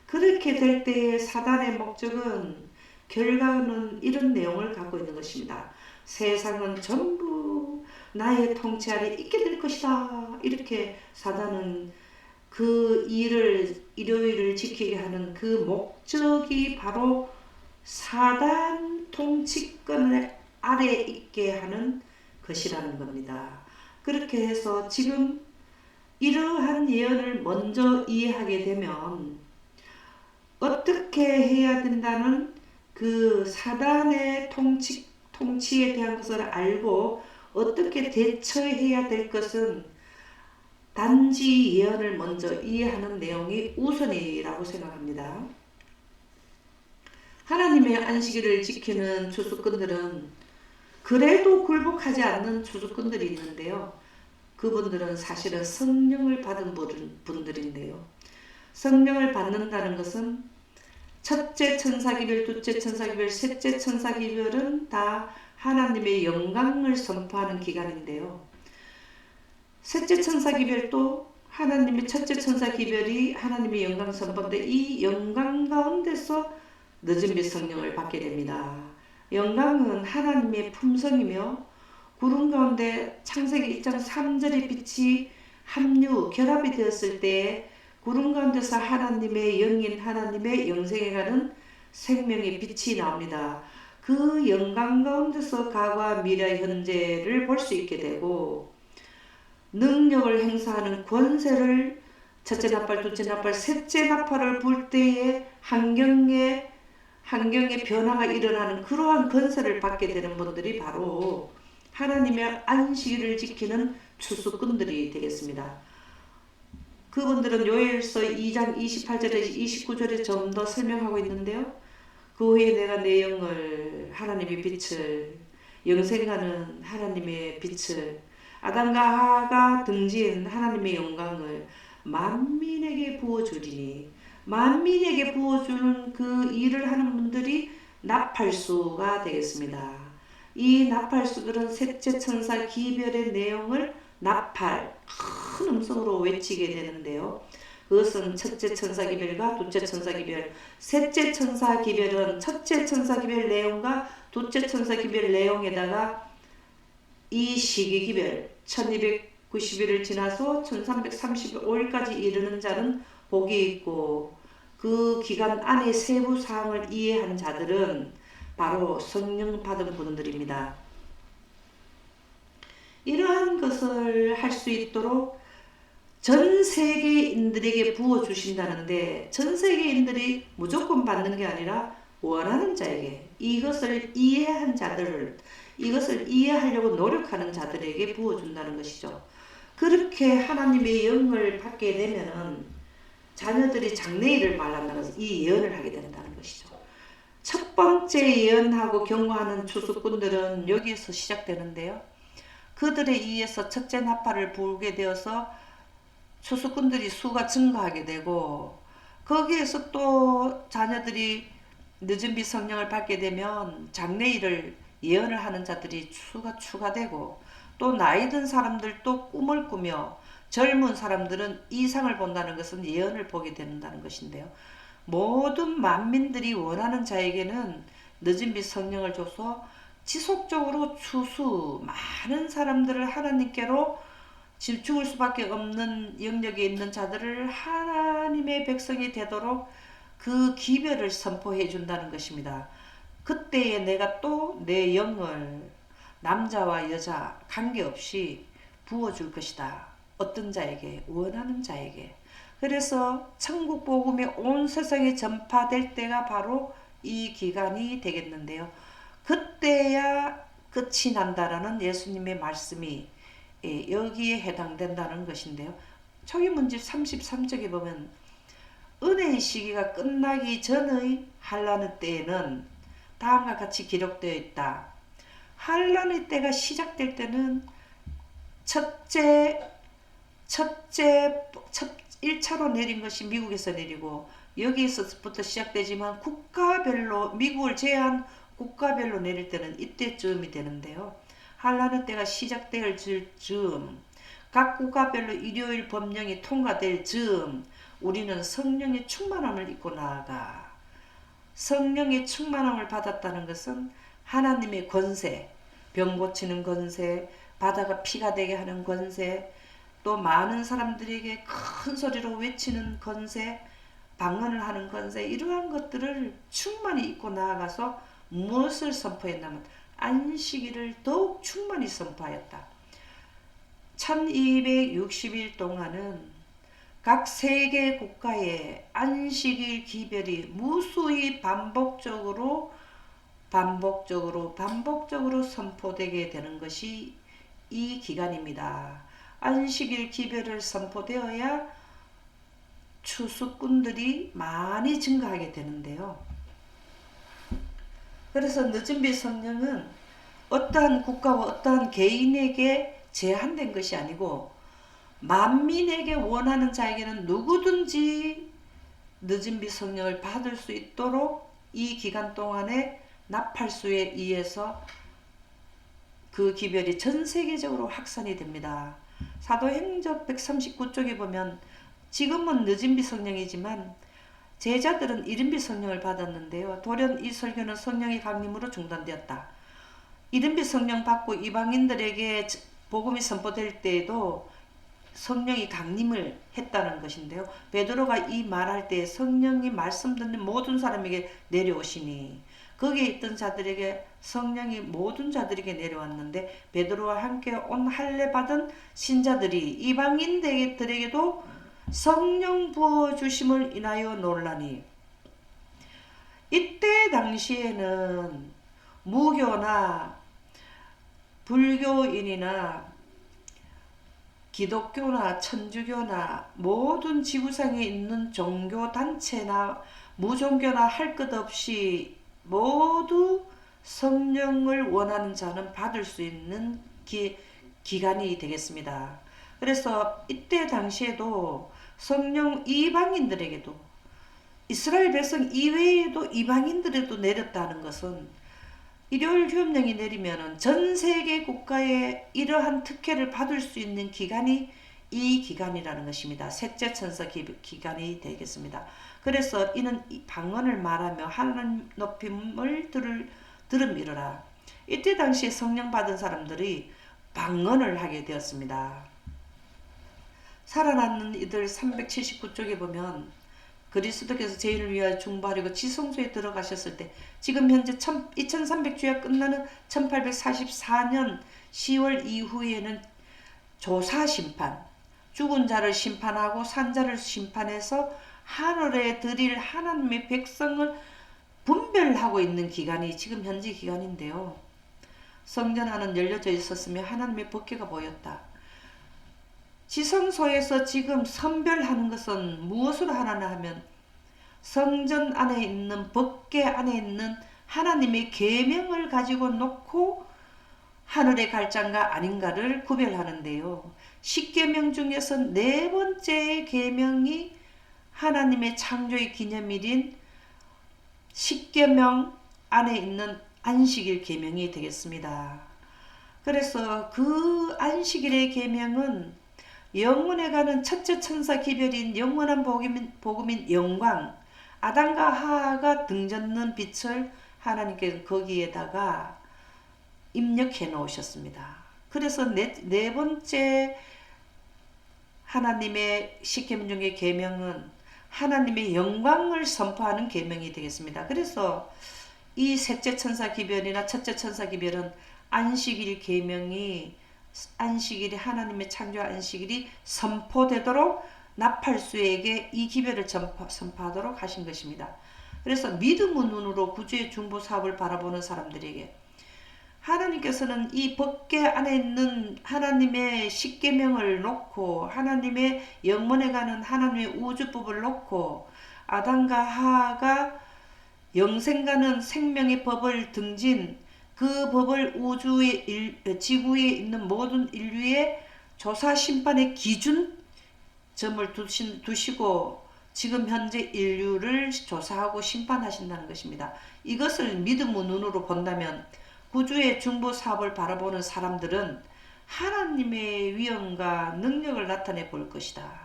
그렇게 될 때에 사단의 목적은, 결과는 이런 내용을 갖고 있는 것입니다. 세상은 전부 나의 통치 아래 있게 될 것이다. 이렇게 사단은 그 일요일을 지키게 하는 그 목적이 바로 사단 통치권 아래 있게 하는 것이라는 겁니다. 그렇게 해서 지금 이러한 예언을 먼저 이해하게 되면 어떻게 해야 된다는 그 사단의 통치에 대한 것을 알고 어떻게 대처해야 될 것은 단지 예언을 먼저 이해하는 내용이 우선이라고 생각합니다. 하나님의 안식일을 지키는 주수꾼들은 그래도 굴복하지 않는 주수꾼들이 있는데요. 그분들은 사실은 성령을 받은 분들인데요. 성령을 받는다는 것은 첫째 천사기별, 둘째 천사기별, 셋째 천사기별은 다 하나님의 영광을 선포하는 기간인데요. 셋째 천사기별도 하나님의 첫째 천사기별이 하나님의 영광 선포인데 이 영광 가운데서 늦은 빛 성령을 받게 됩니다. 영광은 하나님의 품성이며 구름 가운데 창세기 1장 3절의 빛이 결합이 되었을 때 구름 가운데서 하나님의 영인 하나님의 영생에 가는 생명의 빛이 나옵니다. 그 영광 가운데서 과거와 미래 현재를 볼 수 있게 되고 능력을 행사하는 권세를 첫째 나팔, 둘째 나팔, 셋째 나팔을 불 때에 환경의 변화가 일어나는 그러한 권세를 받게 되는 분들이 바로 하나님의 안식일을 지키는 추수꾼들이 되겠습니다. 그분들은 요엘서 2장 28절에서 29절에 좀 더 설명하고 있는데요. 그 후에 내가 내 영을 하나님의 빛을 영생하는 하나님의 빛을 아담과 하가 등진 하나님의 영광을 만민에게 부어주리니 만민에게 부어주는 그 일을 하는 분들이 나팔수가 되겠습니다. 이 나팔수들은 셋째 천사 기별의 내용을 나팔 큰 음성으로 외치게 되는데요. 그것은 첫째 천사 기별과 둘째 천사 기별, 셋째 천사 기별은 첫째 천사 기별 내용과 둘째 천사 기별 내용에다가 이 시기 기별 1290일을 지나서 1335일까지 이르는 자는 복이 있고 그 기간 안에 세부 사항을 이해한 자들은 바로 성령 받은 분들입니다. 이러한 것을 할 수 있도록 전 세계인들에게 부어주신다는데 전 세계인들이 무조건 받는 게 아니라 원하는 자에게 이것을 이해한 자들을 이것을 이해하려고 노력하는 자들에게 부어준다는 것이죠. 그렇게 하나님의 영을 받게 되면은 자녀들이 장래일을 말한다는 것은 이 예언을 하게 된다는 것이죠. 첫 번째 예언하고 경고하는 추수꾼들은 여기에서 시작되는데요. 그들에 의해서 첫째 나팔을 불게 되어서 추수꾼들이 수가 증가하게 되고 거기에서 또 자녀들이 늦은 빛 성령을 받게 되면 장래일을 예언을 하는 자들이 수가 추가되고 또 나이 든 사람들도 꿈을 꾸며 젊은 사람들은 이상을 본다는 것은 예언을 보게 된다는 것인데요. 모든 만민들이 원하는 자에게는 늦은 빛 성령을 줘서 지속적으로 많은 사람들을 하나님께로 죽을 수밖에 없는 영역에 있는 자들을 하나님의 백성이 되도록 그 기별을 선포해 준다는 것입니다. 그때에 내가 또 내 영을 남자와 여자 관계없이 부어줄 것이다. 어떤 자에게? 원하는 자에게. 그래서 천국 복음이 온 세상에 전파될 때가 바로 이 기간이 되겠는데요. 그때야 끝이 난다라는 예수님의 말씀이 여기에 해당된다는 것인데요. 초기문집 33쪽에 보면 은혜의 시기가 끝나기 전의 환란의 때에는 다음과 같이 기록되어 있다. 환란의 때가 시작될 때는 첫째 1차로 내린 것이 미국에서 내리고 여기서부터 시작되지만 국가별로 미국을 제외한 국가별로 내릴 때는 이때쯤이 되는데요. 한란의 때가 시작될 즈음, 각 국가별로 일요일 법령이 통과될 즈음 우리는 성령의 충만함을 입고 나아가. 성령의 충만함을 받았다는 것은 하나님의 권세, 병 고치는 권세, 바다가 피가 되게 하는 권세, 또 많은 사람들에게 큰 소리로 외치는 권세, 방언을 하는 권세, 이러한 것들을 충만히 입고 나아가서 무엇을 선포했냐면 안식일을 더욱 충만히 선포하였다. 1260일 동안은 각 세계 국가의 안식일 기별이 무수히 반복적으로 선포되게 되는 것이 이 기간입니다. 안식일 기별을 선포되어야 추수꾼들이 많이 증가하게 되는데요. 그래서 늦은비 성령은 어떠한 국가와 어떠한 개인에게 제한된 것이 아니고 만민에게 원하는 자에게는 누구든지 늦은비 성령을 받을 수 있도록 이 기간 동안에 나팔수에 의해서 그 기별이 전 세계적으로 확산이 됩니다. 사도행전 139쪽에 보면 지금은 늦은비 성령이지만 제자들은 이른비 성령을 받았는데요. 돌연 이 설교는 성령의 강림으로 중단되었다. 이른비 성령 받고 이방인들에게 복음이 선포될 때에도 성령이 강림을 했다는 것인데요. 베드로가 이 말할 때 성령이 말씀 듣는 모든 사람에게 내려오시니 거기에 있던 자들에게 성령이 모든 자들에게 내려왔는데 베드로와 함께 온 할례 받은 신자들이 이방인들에게도 성령 부어주심을 인하여 놀라니. 이때 당시에는 무교나 불교인이나 기독교나 천주교나 모든 지구상에 있는 종교단체나 무종교나 할 것 없이 모두 성령을 원하는 자는 받을 수 있는 기간이 되겠습니다. 그래서 이때 당시에도 성령 이방인들에게도 이스라엘 백성 이외에도 이방인들에도 내렸다는 것은 일요일 휴업령이 내리면 전 세계 국가에 이러한 특혜를 받을 수 있는 기간이 이 기간이라는 것입니다. 셋째 천사 기간이 되겠습니다. 그래서 이는 방언을 말하며 하나님 높임을 들음이러라. 이때 당시에 성령 받은 사람들이 방언을 하게 되었습니다. 살아남는 이들 379쪽에 보면 그리스도께서 죄인을 위하여 중보하려고 지성소에 들어가셨을 때 지금 현재 2300주야 끝나는 1844년 10월 이후에는 조사 심판, 죽은 자를 심판하고 산 자를 심판해서 하늘에 드릴 하나님의 백성을 분별하고 있는 기간이 지금 현재 기간인데요. 성전 안은 열려져 있었으며 하나님의 법궤가 보였다. 지성소에서 지금 선별하는 것은 무엇으로 하나 하면 성전 안에 있는 법궤 안에 있는 하나님의 계명을 가지고 놓고 하늘의 갈장가 아닌가를 구별하는데요. 10계명 중에서 네 번째 계명이 하나님의 창조의 기념일인 10계명 안에 있는 안식일 계명이 되겠습니다. 그래서 그 안식일의 계명은 영원에 가는 첫째 천사 기별인 영원한 복음인 영광, 아담과 하하가 등젓는 빛을 하나님께서 거기에다가 입력해 놓으셨습니다. 그래서 네 번째 하나님의 십계명의 계명은 하나님의 영광을 선포하는 계명이 되겠습니다. 그래서 이 셋째 천사 기별이나 첫째 천사 기별은 안식일 계명이 안식일이 하나님의 창조 안식일이 선포되도록 나팔수에게 이 기별을 선포하도록 하신 것입니다. 그래서 믿음의 눈으로 구주의 중보 사업을 바라보는 사람들에게 하나님께서는 이 법궤 안에 있는 하나님의 십계명을 놓고 하나님의 영원에 가는 하나님의 우주법을 놓고 아담과 하하가 영생가는 생명의 법을 등진 그 법을 지구에 있는 모든 인류의 조사 심판의 기준 점을 두시고 지금 현재 인류를 조사하고 심판하신다는 것입니다. 이것을 믿음의 눈으로 본다면 구주의 중보 사업을 바라보는 사람들은 하나님의 위엄과 능력을 나타내 볼 것이다.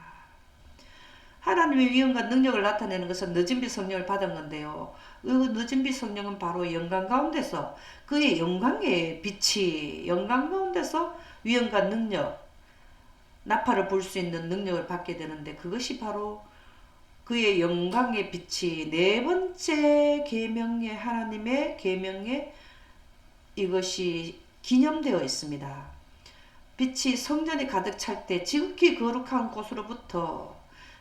하나님의 위엄과 능력을 나타내는 것은 늦은비 성령을 받은 건데요. 그 늦은비 성령은 바로 영광 가운데서 그의 영광의 빛이 영광 가운데서 위엄과 능력, 나팔을 불 수 있는 능력을 받게 되는데 그것이 바로 그의 영광의 빛이 네 번째 계명의 하나님의 계명에 이것이 기념되어 있습니다. 빛이 성전에 가득 찰 때 지극히 거룩한 곳으로부터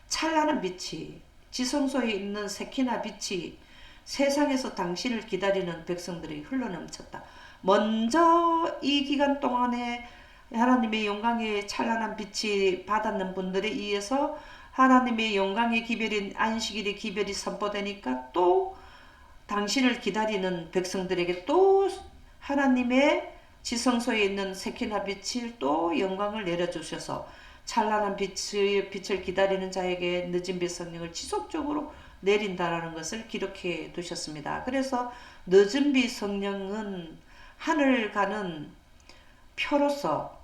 찬란한 빛이 지성소에 있는 세키나 빛이 세상에서 당신을 기다리는 백성들이 흘러넘쳤다. 먼저 이 기간 동안에 하나님의 영광의 찬란한 빛이 받았는 분들에 의해서 하나님의 영광의 기별인 안식일의 기별이 선포되니까 또 당신을 기다리는 백성들에게 또 하나님의 지성소에 있는 세키나 빛을 또 영광을 내려주셔서 찬란한 빛을 기다리는 자에게 늦은 빛 성령을 지속적으로 내린다라는 것을 기록해 두셨습니다. 그래서 늦은 빛 성령은 하늘 가는 표로서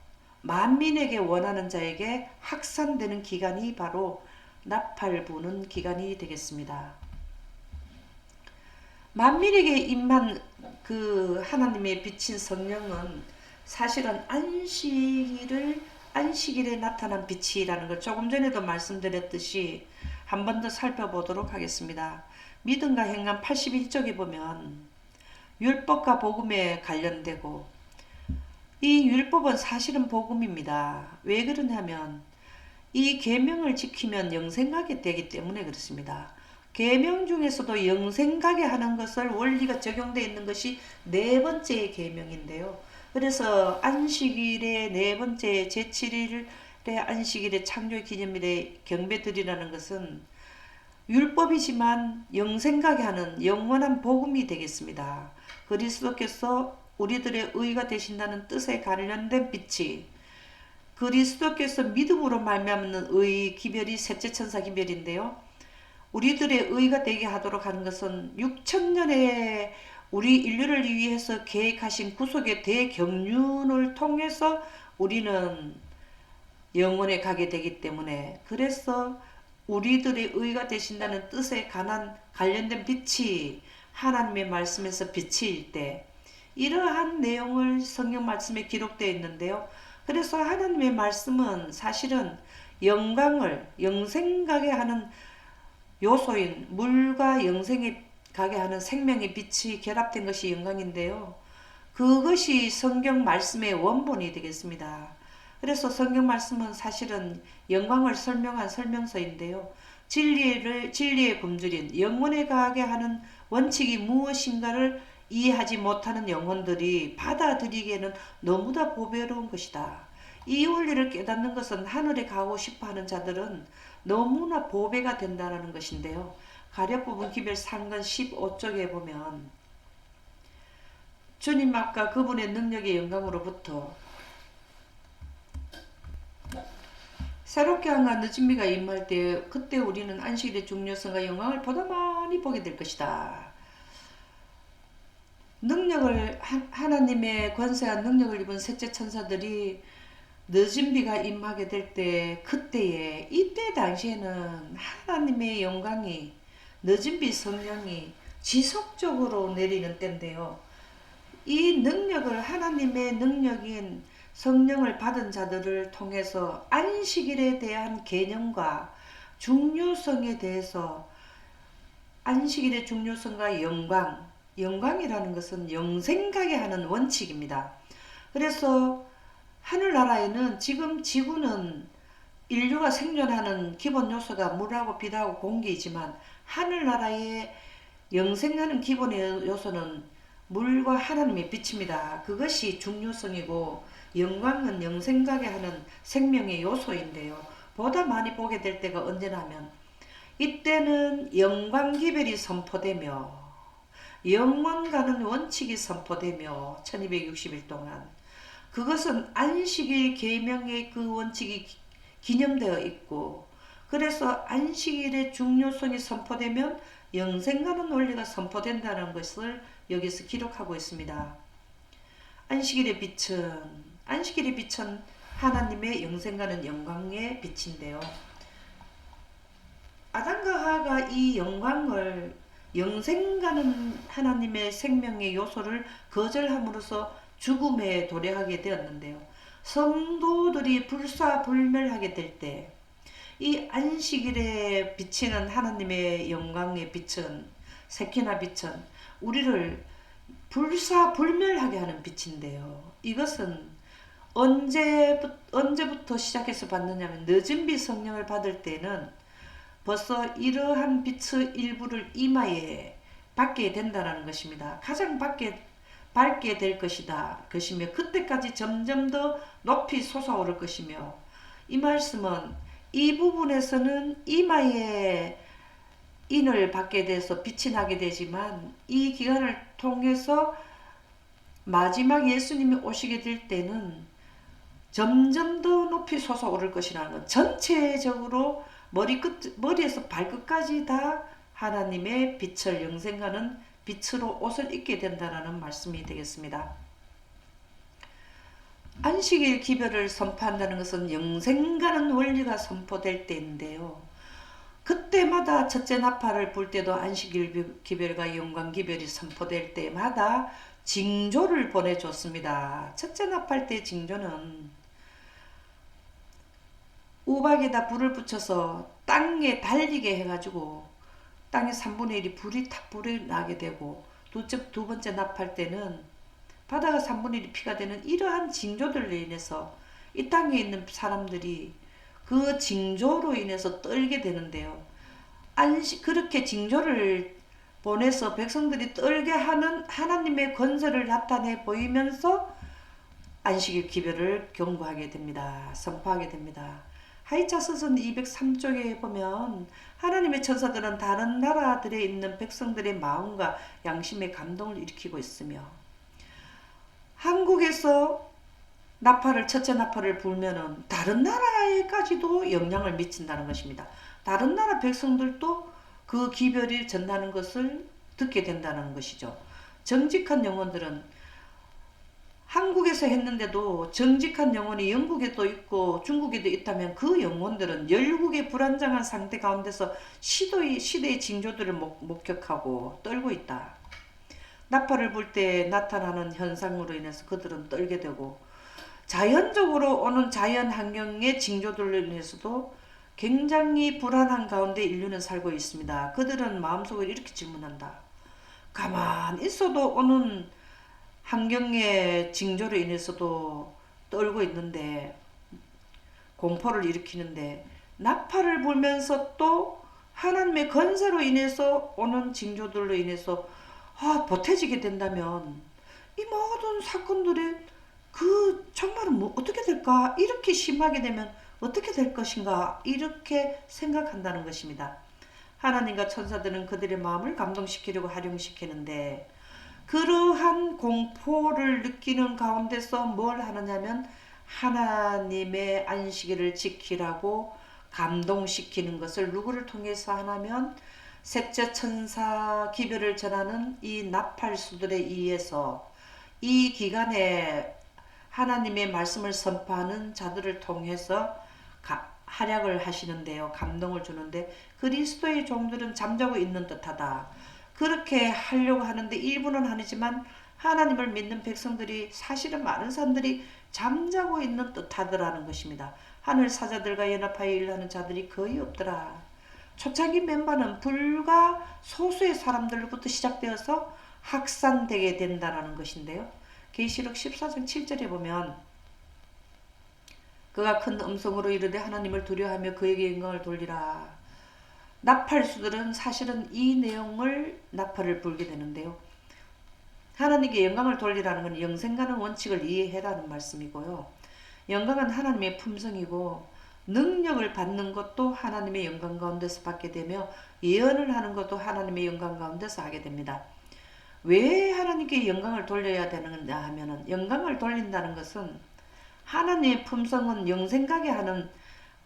만민에게 원하는 자에게 확산되는 기간이 바로 나팔 부는 기간이 되겠습니다. 만민에게 임한 그 하나님의 비친 성령은 사실은 안식일에 나타난 빛이라는 걸 조금 전에도 말씀드렸듯이 한 번 더 살펴보도록 하겠습니다. 믿음과 행함 81쪽에 보면 율법과 복음에 관련되고 이 율법은 사실은 복음입니다. 왜 그러냐면 이 계명을 지키면 영생하게 되기 때문에 그렇습니다. 계명 중에서도 영생가게 하는 것을 원리가 적용되어 있는 것이 네 번째 계명인데요. 그래서 안식일의 네 번째 제7일의 안식일의 창조 기념일에 경배드리라는 것은 율법이지만 영생가게 하는 영원한 복음이 되겠습니다. 그리스도께서 우리들의 의가 되신다는 뜻에 관련된 빛이 그리스도께서 믿음으로 말미암는 의 기별이 셋째 천사 기별인데요. 우리들의 의가 되게 하도록 하는 것은 6천년의 우리 인류를 위해서 계획하신 구속의 대경륜을 통해서 우리는 영원에 가게 되기 때문에 그래서 우리들의 의가 되신다는 뜻에 관련된 빛이 하나님의 말씀에서 빛일 때 이러한 내용을 성경 말씀에 기록되어 있는데요. 그래서 하나님의 말씀은 사실은 영광을 영생가게 하는 요소인 물과 영생에 가게 하는 생명의 빛이 결합된 것이 영광인데요. 그것이 성경 말씀의 원본이 되겠습니다. 그래서 성경 말씀은 사실은 영광을 설명한 설명서인데요. 진리의 굶주린 영혼에 가게 하는 원칙이 무엇인가를 이해하지 못하는 영혼들이 받아들이기에는 너무나 보배로운 것이다. 이 원리를 깨닫는 것은 하늘에 가고 싶어하는 자들은 너무나 보배가 된다는 것인데요. 가려부분 기별 상근 15쪽에 보면 주님 앞과 그분의 능력의 영광으로부터 새롭게 한가 늦은비가 임할 때 그때 우리는 안식일의 중요성과 영광을 보다 많이 보게 될 것이다. 능력을 하나님의 권세와 능력을 입은 셋째 천사들이 늦은 비가 임하게 될 때 그때에 이때 당시에는 하나님의 영광이 늦은 비 성령이 지속적으로 내리는 때인데요. 이 능력을 하나님의 능력인 성령을 받은 자들을 통해서 안식일에 대한 개념과 중요성에 대해서 안식일의 중요성과 영광이라는 것은 영생가게 하는 원칙입니다. 그래서 하늘나라에는 지금 지구는 인류가 생존하는 기본 요소가 물하고 빛하고 공기이지만 하늘나라의 영생하는 기본의 요소는 물과 하나님의 빛입니다. 그것이 중요성이고 영광은 영생가게 하는 생명의 요소인데요. 보다 많이 보게 될 때가 언제냐면 이때는 영광 기별이 선포되며 영원 가는 원칙이 선포되며 1260일 동안 그것은 안식일 계명의 그 원칙이 기념되어 있고 그래서 안식일의 중요성이 선포되면 영생가는 원리가 선포된다는 것을 여기서 기록하고 있습니다. 안식일의 빛은 하나님의 영생가는 영광의 빛인데요. 아담과 하와가 이 영광을 영생가는 하나님의 생명의 요소를 거절함으로써 죽음에 도래하게 되었는데요. 성도들이 불사불멸하게 될 때 이 안식일에 비치는 하나님의 영광의 빛은 세키나 빛은 우리를 불사불멸하게 하는 빛인데요. 이것은 언제부터 시작해서 받느냐면 늦은 비 성령을 받을 때는 벌써 이러한 빛의 일부를 이마에 받게 된다는 것입니다. 가장 밝게 될 것이다. 것이며 그때까지 점점 더 높이 솟아오를 것이며 이 말씀은 이 부분에서는 이마에 인을 받게 돼서 빛이 나게 되지만 이 기간을 통해서 마지막 예수님이 오시게 될 때는 점점 더 높이 솟아오를 것이라는 것. 전체적으로 머리에서 발끝까지 다 하나님의 빛을 영생하는 빛으로 옷을 입게 된다는 말씀이 되겠습니다. 안식일 기별을 선포한다는 것은 영생가는 원리가 선포될 때인데요. 그때마다 첫째 나팔을 불 때도 안식일 기별과 영광 기별이 선포될 때마다 징조를 보내줬습니다. 첫째 나팔 때 징조는 우박에다 불을 붙여서 땅에 달리게 해가지고 땅의 3분의 1이 불이 나게 되고 두 번째 나팔 때는 바다가 3분의 1이 피가 되는 이러한 징조들로 인해서 이 땅에 있는 사람들이 그 징조로 인해서 떨게 되는데요. 그렇게 징조를 보내서 백성들이 떨게 하는 하나님의 권세를 나타내 보이면서 안식일 기별을 경고하게 됩니다. 선포하게 됩니다. 하이차서선 203쪽에 보면 하나님의 천사들은 다른 나라들에 있는 백성들의 마음과 양심에 감동을 일으키고 있으며 한국에서 첫째 나팔을 불면은 다른 나라에까지도 영향을 미친다는 것입니다. 다른 나라 백성들도 그 기별이 전하는 것을 듣게 된다는 것이죠. 정직한 영혼들은 한국에서 했는데도 정직한 영혼이 영국에도 있고 중국에도 있다면 그 영혼들은 열국의 불안정한 상태 가운데서 시대의 징조들을 목격하고 떨고 있다. 나팔을 불 때 나타나는 현상으로 인해서 그들은 떨게 되고 자연적으로 오는 자연 환경의 징조들로 인해서도 굉장히 불안한 가운데 인류는 살고 있습니다. 그들은 마음속으로 이렇게 질문한다. 가만 있어도 오는 환경의 징조로 인해서도 떨고 있는데 공포를 일으키는데 나팔을 불면서 또 하나님의 권세로 인해서 오는 징조들로 인해서 보태지게 된다면 이 모든 사건들이 정말은 어떻게 될까? 이렇게 심하게 되면 어떻게 될 것인가? 이렇게 생각한다는 것입니다. 하나님과 천사들은 그들의 마음을 감동시키려고 활용시키는데 그러한 공포를 느끼는 가운데서 뭘 하느냐면 하나님의 안식일을 지키라고 감동시키는 것을 누구를 통해서 하냐면 셋째 천사 기별을 전하는 이 나팔수들에 의해서 이 기간에 하나님의 말씀을 선포하는 자들을 통해서 활약을 하시는데요. 감동을 주는데 그리스도의 종들은 잠자고 있는 듯하다. 그렇게 하려고 하는데 일부는 아니지만 하나님을 믿는 백성들이 사실은 많은 사람들이 잠자고 있는 듯하더라는 것입니다. 하늘 사자들과 연합하여 일하는 자들이 거의 없더라. 초창기 멤버는 불과 소수의 사람들로부터 시작되어서 확산되게 된다는 것인데요. 계시록 14장 7절에 보면 그가 큰 음성으로 이르되 하나님을 두려워하며 그에게 영광을 돌리라. 나팔수들은 사실은 이 내용을 나팔을 불게 되는데요. 하나님께 영광을 돌리라는 건 영생가는 원칙을 이해해라는 말씀이고요. 영광은 하나님의 품성이고 능력을 받는 것도 하나님의 영광 가운데서 받게 되며 예언을 하는 것도 하나님의 영광 가운데서 하게 됩니다. 왜 하나님께 영광을 돌려야 되느냐 하면은 영광을 돌린다는 것은 하나님의 품성은 영생가게 하는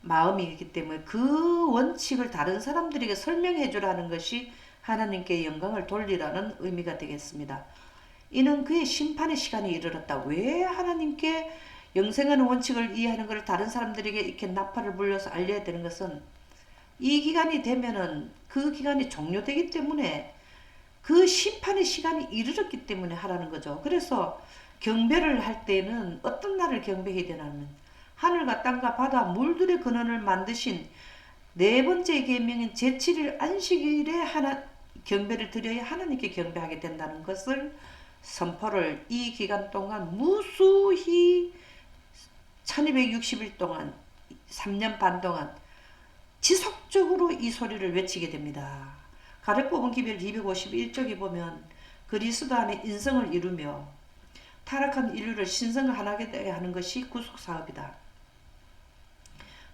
마음이기 때문에 그 원칙을 다른 사람들에게 설명해 주라는 것이 하나님께 영광을 돌리라는 의미가 되겠습니다. 이는 그의 심판의 시간이 이르렀다. 왜 하나님께 영생하는 원칙을 이해하는 것을 다른 사람들에게 이렇게 나팔을 불려서 알려야 되는 것은 이 기간이 되면은 그 기간이 종료되기 때문에 그 심판의 시간이 이르렀기 때문에 하라는 거죠. 그래서 경배를 할 때는 어떤 날을 경배해야 되냐면 하늘과 땅과 바다 물들의 근원을 만드신 네 번째 계명인 제7일 안식일에 경배를 드려야 하나님께 경배하게 된다는 것을 선포를 이 기간 동안 무수히 1260일 동안 3년 반 동안 지속적으로 이 소리를 외치게 됩니다. 가르법은 기별 251쪽에 보면 그리스도 안에 인성을 이루며 타락한 인류를 신성하게 되게 하는 것이 구속사업이다.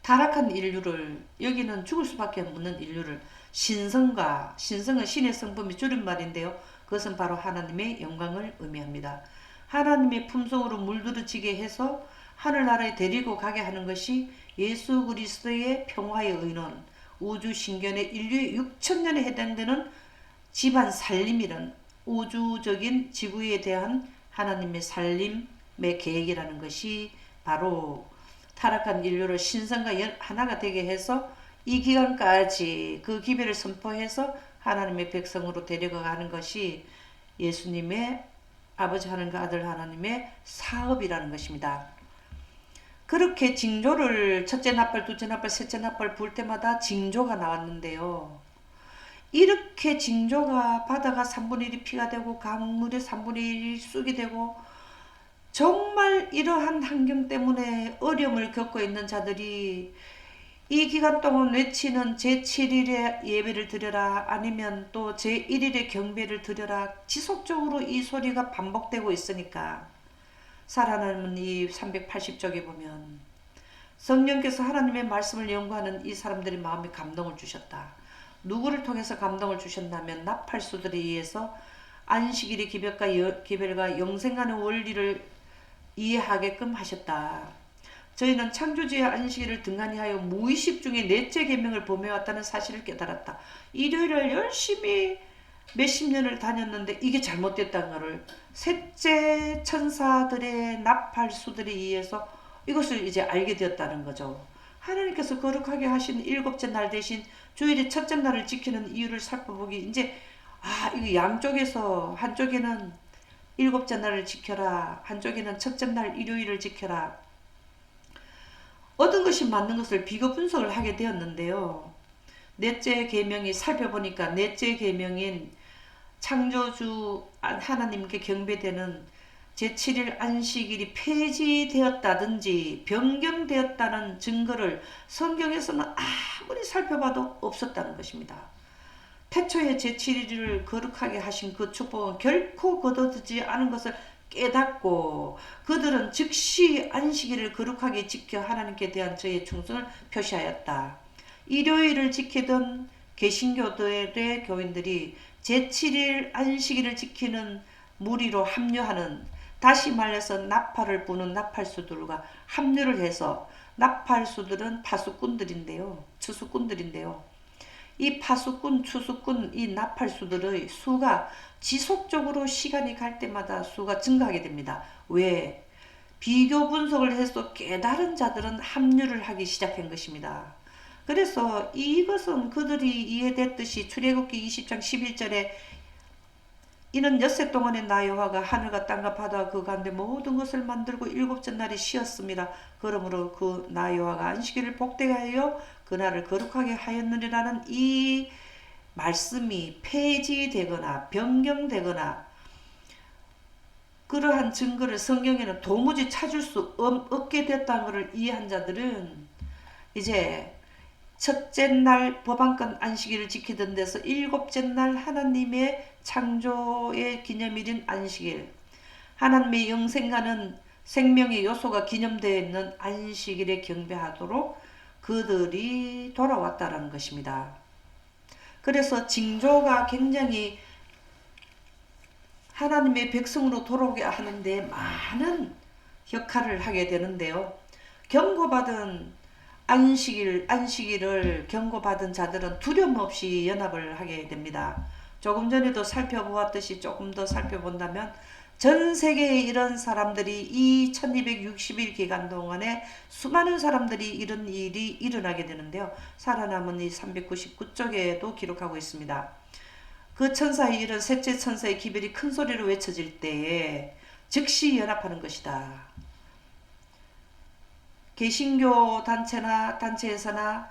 타락한 인류를, 여기는 죽을 수밖에 없는 인류를 신성은 신의 성품이 줄임말인데요. 그것은 바로 하나님의 영광을 의미합니다. 하나님의 품성으로 물들어지게 해서 하늘나라에 데리고 가게 하는 것이 예수 그리스도의 평화의 의논, 우주 신견의 인류의 6천년에 해당되는 집안 살림이란 우주적인 지구에 대한 하나님의 살림의 계획이라는 것이 바로 타락한 인류를 신성과 하나가 되게 해서 이 기간까지 그 기별을 선포해서 하나님의 백성으로 데려가는 것이 예수님의 아버지 하나님과 아들 하나님의 사업이라는 것입니다. 그렇게 징조를 첫째 나팔, 둘째 나팔, 셋째 나팔 불 때마다 징조가 나왔는데요. 이렇게 징조가 바다가 3분의 1이 피가 되고 강물의 3분의 1이 쑥이 되고 정말 이러한 환경 때문에 어려움을 겪고 있는 자들이 이 기간 동안 외치는 제7일에 예배를 드려라 아니면 또 제1일에 경배를 드려라 지속적으로 이 소리가 반복되고 있으니까 살아남은 이 380쪽에 보면 성령께서 하나님의 말씀을 연구하는 이 사람들의 마음에 감동을 주셨다. 누구를 통해서 감동을 주셨냐면 나팔수들에 의해서 안식일의 기별과 영생하는 원리를 이해하게끔 하셨다. 저희는 창조주의 안식일을 등한히 하여 무의식 중에 넷째 계명을 범해왔다는 사실을 깨달았다. 일요일을 열심히 몇십 년을 다녔는데 이게 잘못됐다는 것을 셋째 천사들의 나팔수들에 의해서 이것을 이제 알게 되었다는 거죠. 하나님께서 거룩하게 하신 일곱째 날 대신 주일의 첫째 날을 지키는 이유를 살펴보기 이제 이거 양쪽에서 한쪽에는 일곱째 날을 지켜라, 한쪽에는 첫째 날 일요일을 지켜라. 얻은 것이 맞는 것을 비교 분석을 하게 되었는데요. 넷째 계명이 살펴보니까 넷째 계명인 창조주 하나님께 경배되는 제7일 안식일이 폐지되었다든지 변경되었다는 증거를 성경에서는 아무리 살펴봐도 없었다는 것입니다. 태초에 제7일을 거룩하게 하신 그 축복은 결코 거둬들지 않은 것을 깨닫고 그들은 즉시 안식일을 거룩하게 지켜 하나님께 대한 저의 충성을 표시하였다. 일요일을 지키던 개신교들의 교인들이 제7일 안식일을 지키는 무리로 합류하는, 다시 말해서 나팔을 부는 나팔수들과 합류를 해서, 나팔수들은 파수꾼들인데요. 추수꾼들인데요. 이 파수꾼, 추수꾼, 이 나팔수들의 수가 지속적으로 시간이 갈 때마다 수가 증가하게 됩니다. 왜? 비교 분석을 해서 깨달은 자들은 합류를 하기 시작한 것입니다. 그래서 이것은 그들이 이해됐듯이 출애굽기 20장 11절에 이는 엿새 동안에 나 여호와가 하늘과 땅과 바다와 그 가운데 모든 것을 만들고 일곱째 날에 쉬었습니다. 그러므로 그 나 여호와가 안식일을 복되게 하여 그날을 거룩하게 하였느니라는 이 말씀이 폐지되거나 변경되거나 그러한 증거를 성경에는 도무지 찾을 수 없게 됐다는 것을 이해한 자들은 이제 첫째 날 법안권 안식일을 지키던 데서 일곱째 날 하나님의 창조의 기념일인 안식일, 하나님의 영생하는 생명의 요소가 기념되어 있는 안식일에 경배하도록 그들이 돌아왔다는 것입니다. 그래서 징조가 굉장히 하나님의 백성으로 돌아오게 하는데 많은 역할을 하게 되는데요. 경고받은 안식일을 경고받은 자들은 두려움 없이 연합을 하게 됩니다. 조금 전에도 살펴보았듯이 조금 더 살펴본다면 전 세계에 이런 사람들이 이 1260일 기간 동안에 수많은 사람들이 이런 일이 일어나게 되는데요. 살아남은 이 399쪽에도 기록하고 있습니다. 그 천사의 일은 셋째 천사의 기별이 큰 소리로 외쳐질 때에 즉시 연합하는 것이다. 개신교 단체에서나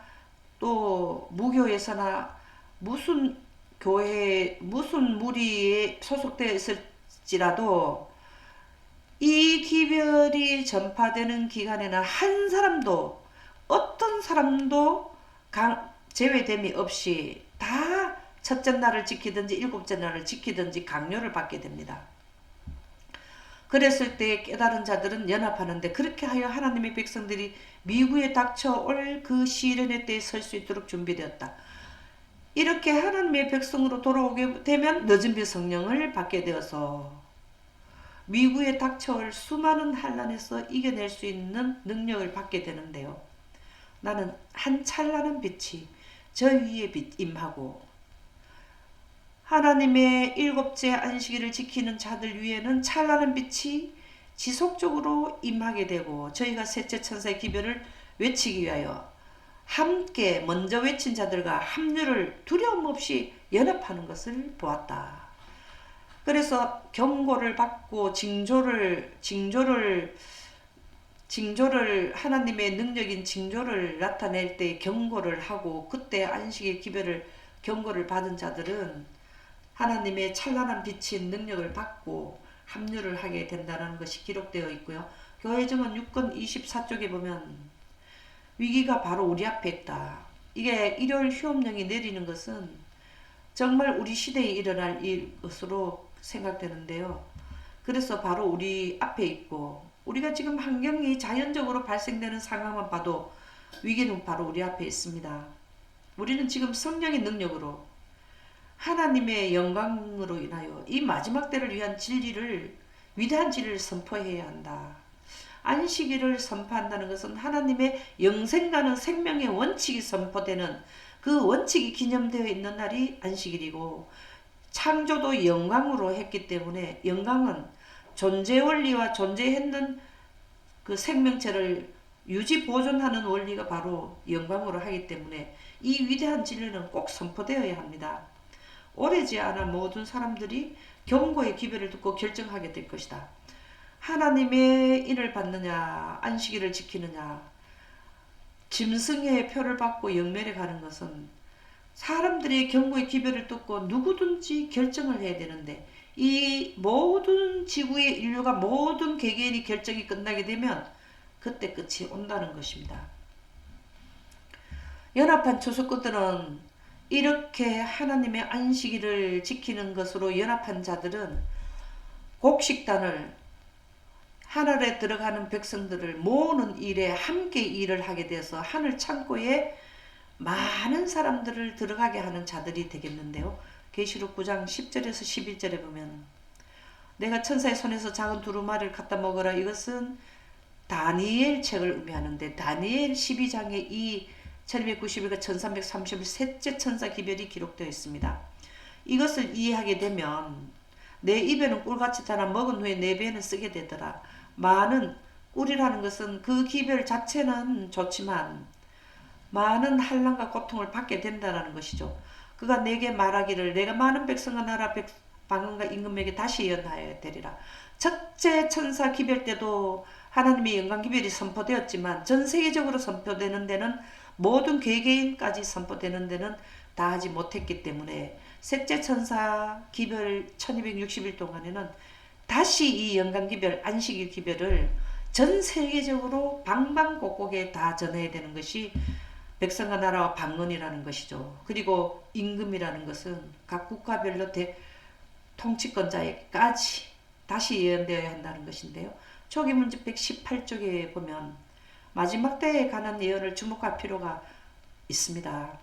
또 무교에서나 무슨 교회 무슨 무리에 소속되어 있을지라도 이 기별이 전파되는 기간에는 한 사람도 어떤 사람도 제외됨이 없이 다 첫째 날을 지키든지 일곱째 날을 지키든지 강요를 받게 됩니다. 그랬을 때 깨달은 자들은 연합하는데 그렇게 하여 하나님의 백성들이 미구에 닥쳐올 그 시련의 때에 설 수 있도록 준비되었다. 이렇게 하나님의 백성으로 돌아오게 되면 늦은 비 성령을 받게 되어서 미구에 닥쳐올 수많은 환난에서 이겨낼 수 있는 능력을 받게 되는데요. 나는 한 찬란한 빛이 저 위에 임하고 하나님의 일곱째 안식일을 지키는 자들 위에는 찬란한 빛이 지속적으로 임하게 되고 저희가 셋째 천사의 기별을 외치기 위하여 함께 먼저 외친 자들과 합류를 두려움 없이 연합하는 것을 보았다. 그래서 경고를 받고 징조를 하나님의 능력인 징조를 나타낼 때 경고를 하고 그때 안식의 기별을 경고를 받은 자들은 하나님의 찬란한 빛인 능력을 받고 합류를 하게 된다는 것이 기록되어 있고요. 교회증언 6권 24쪽에 보면 위기가 바로 우리 앞에 있다. 이게 일요일 휴업령이 내리는 것은 정말 우리 시대에 일어날 것으로 생각되는데요. 그래서 바로 우리 앞에 있고 우리가 지금 환경이 자연적으로 발생되는 상황만 봐도 위기는 바로 우리 앞에 있습니다. 우리는 지금 성령의 능력으로 하나님의 영광으로 인하여 이 마지막 때를 위한 진리를 위대한 진리를 선포해야 한다. 안식일을 선포한다는 것은 하나님의 영생과는 생명의 원칙이 선포되는 그 원칙이 기념되어 있는 날이 안식일이고 창조도 영광으로 했기 때문에 영광은 존재 원리와 존재했는 그 생명체를 유지 보존하는 원리가 바로 영광으로 하기 때문에 이 위대한 진리는 꼭 선포되어야 합니다. 오래지 않아 모든 사람들이 경고의 기별을 듣고 결정하게 될 것이다. 하나님의 인을 받느냐 안식일을 지키느냐 짐승의 표를 받고 영면에 가는 것은 사람들이 경고의 기별을 듣고 누구든지 결정을 해야 되는데 이 모든 지구의 인류가 모든 개개인이 결정이 끝나게 되면 그때 끝이 온다는 것입니다. 연합한 초석구들은 이렇게 하나님의 안식일을 지키는 것으로 연합한 자들은 곡식단을 하늘에 들어가는 백성들을 모으는 일에 함께 일을 하게 돼서 하늘 창고에 많은 사람들을 들어가게 하는 자들이 되겠는데요. 계시록 9장 10절에서 11절에 보면 내가 천사의 손에서 작은 두루마리를 갖다 먹으라. 이것은 다니엘 책을 의미하는데 다니엘 12장에 이 1290일과 1330일 셋째 천사 기별이 기록되어 있습니다. 이것을 이해하게 되면 내 입에는 꿀같이 자라 먹은 후에 내 배는 쓰게 되더라. 많은 꿀이라는 것은 그 기별 자체는 좋지만 많은 환난과 고통을 받게 된다는 것이죠. 그가 내게 말하기를 내가 많은 백성과 나라 방언과 임금에게 다시 예언하여야 되리라. 첫째 천사 기별 때도 하나님의 영광 기별이 선포되었지만 전 세계적으로 선포되는 데는 모든 개개인까지 선포되는 데는 다 하지 못했기 때문에 셋째 천사 기별 1260일 동안에는 다시 이 영광 기별 안식일 기별을 전 세계적으로 방방곡곡에 다 전해야 되는 것이 백성과 나라와 방언이라는 것이죠. 그리고 임금이라는 것은 각 국가별로 통치권자에까지 다시 예언되어야 한다는 것인데요. 초기문제 118쪽에 보면 마지막 때에 관한 예언을 주목할 필요가 있습니다.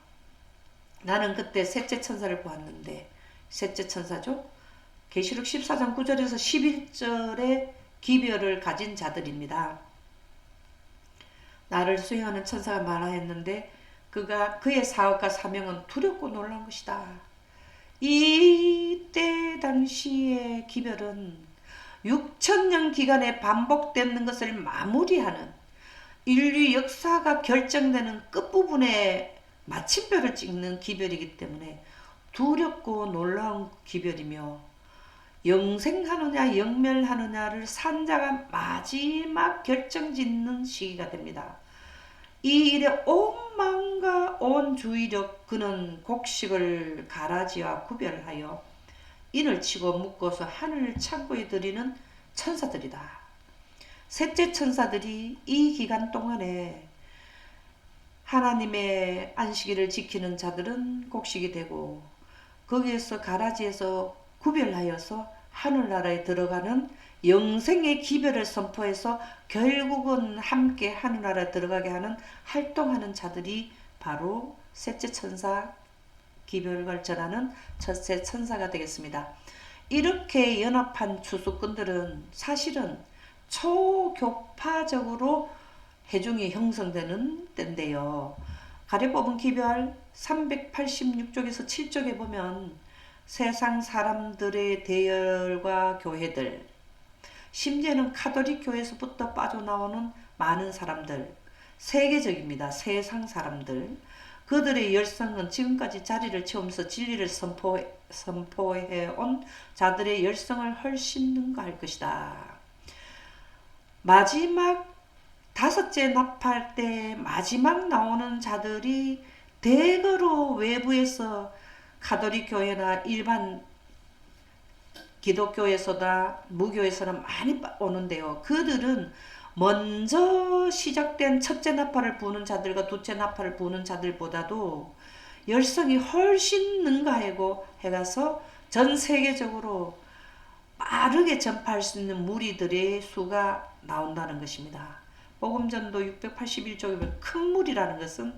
나는 그때 셋째 천사를 보았는데 셋째 천사죠. 계시록 14장 9절에서 11절의 기별을 가진 자들입니다. 나를 수행하는 천사가 많아했는데 그의 사업과 사명은 두렵고 놀라운 것이다. 이때 당시의 기별은 6천년 기간에 반복되는 것을 마무리하는 인류 역사가 결정되는 끝부분에 마침표를 찍는 기별이기 때문에 두렵고 놀라운 기별이며 영생하느냐 영멸하느냐를 산자가 마지막 결정짓는 시기가 됩니다. 이 일에 온 마음과 온 주의력 그는 곡식을 가라지와 구별하여 인을 치고 묶어서 하늘 창고에 들이는 천사들이다. 셋째 천사들이 이 기간 동안에 하나님의 안식일을 지키는 자들은 곡식이 되고 거기에서 가라지에서 구별하여서 하늘나라에 들어가는 영생의 기별을 선포해서 결국은 함께 하늘나라에 들어가게 하는 활동하는 자들이 바로 셋째 천사 기별을 전하는 첫째 천사가 되겠습니다. 이렇게 연합한 추수꾼들은 사실은 초교파적으로 회중이 형성되는 때인데요. 가래 뽑은 기별 386쪽에서 7쪽에 보면 세상 사람들의 대열과 교회들, 심지어는 카톨릭 교회에서부터 빠져나오는 많은 사람들, 세계적입니다. 세상 사람들, 그들의 열성은 지금까지 자리를 채우면서 진리를 선포해온 자들의 열성을 훨씬 능가할 것이다. 마지막 다섯째 납할 때 마지막 나오는 자들이 대거로 외부에서 가톨릭 교회나 일반 기독교에서나 무교에서나 많이 오는데요. 그들은 먼저 시작된 첫째 나팔을 부는 자들과 둘째 나팔을 부는 자들보다도 열성이 훨씬 능가하고 해가서 전 세계적으로 빠르게 전파할 수 있는 무리들의 수가 나온다는 것입니다. 복음전도 681쪽에 큰 무리라는 것은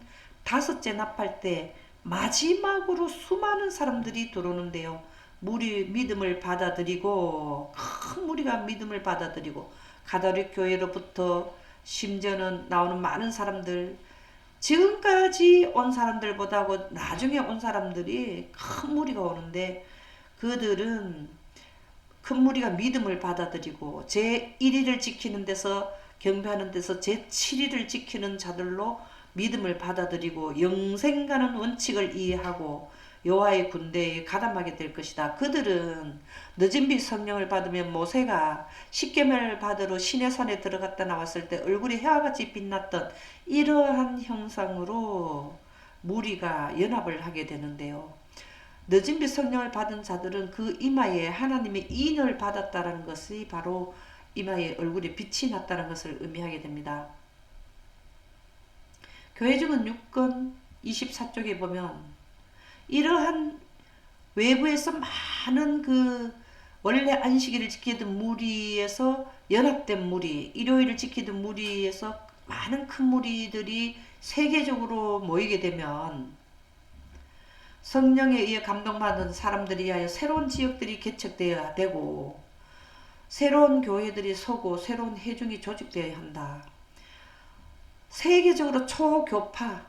다섯째 납할 때 마지막으로 수많은 사람들이 들어오는데요. 믿음을 받아들이고 큰 무리가 믿음을 받아들이고 가톨릭 교회로부터 심지어는 나오는 많은 사람들, 지금까지 온 사람들보다 나중에 온 사람들이 큰 무리가 오는데 그들은 큰 무리가 믿음을 받아들이고 제1위를 지키는 데서 경배하는 데서 제7위를 지키는 자들로 믿음을 받아들이고 영생가는 원칙을 이해하고 여호와의 군대에 가담하게 될 것이다. 그들은 늦은 빛 성령을 받으면 모세가 십계명을 받으러 시내산에 들어갔다 나왔을 때 얼굴이 해와같이 빛났던 이러한 형상으로 무리가 연합을 하게 되는데요. 늦은 빛 성령을 받은 자들은 그 이마에 하나님의 인을 받았다는 것이 바로 이마에 얼굴에 빛이 났다는 것을 의미하게 됩니다. 교회증은 6권 24쪽에 보면 이러한 외부에서 많은 그 원래 안식일을 지키던 무리에서 연합된 무리, 일요일을 지키던 무리에서 많은 큰 무리들이 세계적으로 모이게 되면 성령에 의해 감동받은 사람들이 하여 새로운 지역들이 개척되어야 되고 새로운 교회들이 서고 새로운 회중이 조직되어야 한다. 세계적으로 초교파,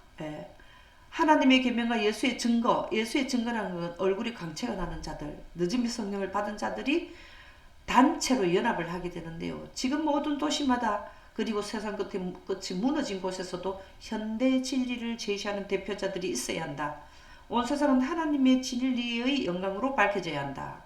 하나님의 계명과 예수의 증거라는 건 얼굴이 광채가 나는 자들, 늦은 빛 성령을 받은 자들이 단체로 연합을 하게 되는데요. 지금 모든 도시마다 그리고 세상 끝이 무너진 곳에서도 현대 진리를 제시하는 대표자들이 있어야 한다. 온 세상은 하나님의 진리의 영광으로 밝혀져야 한다.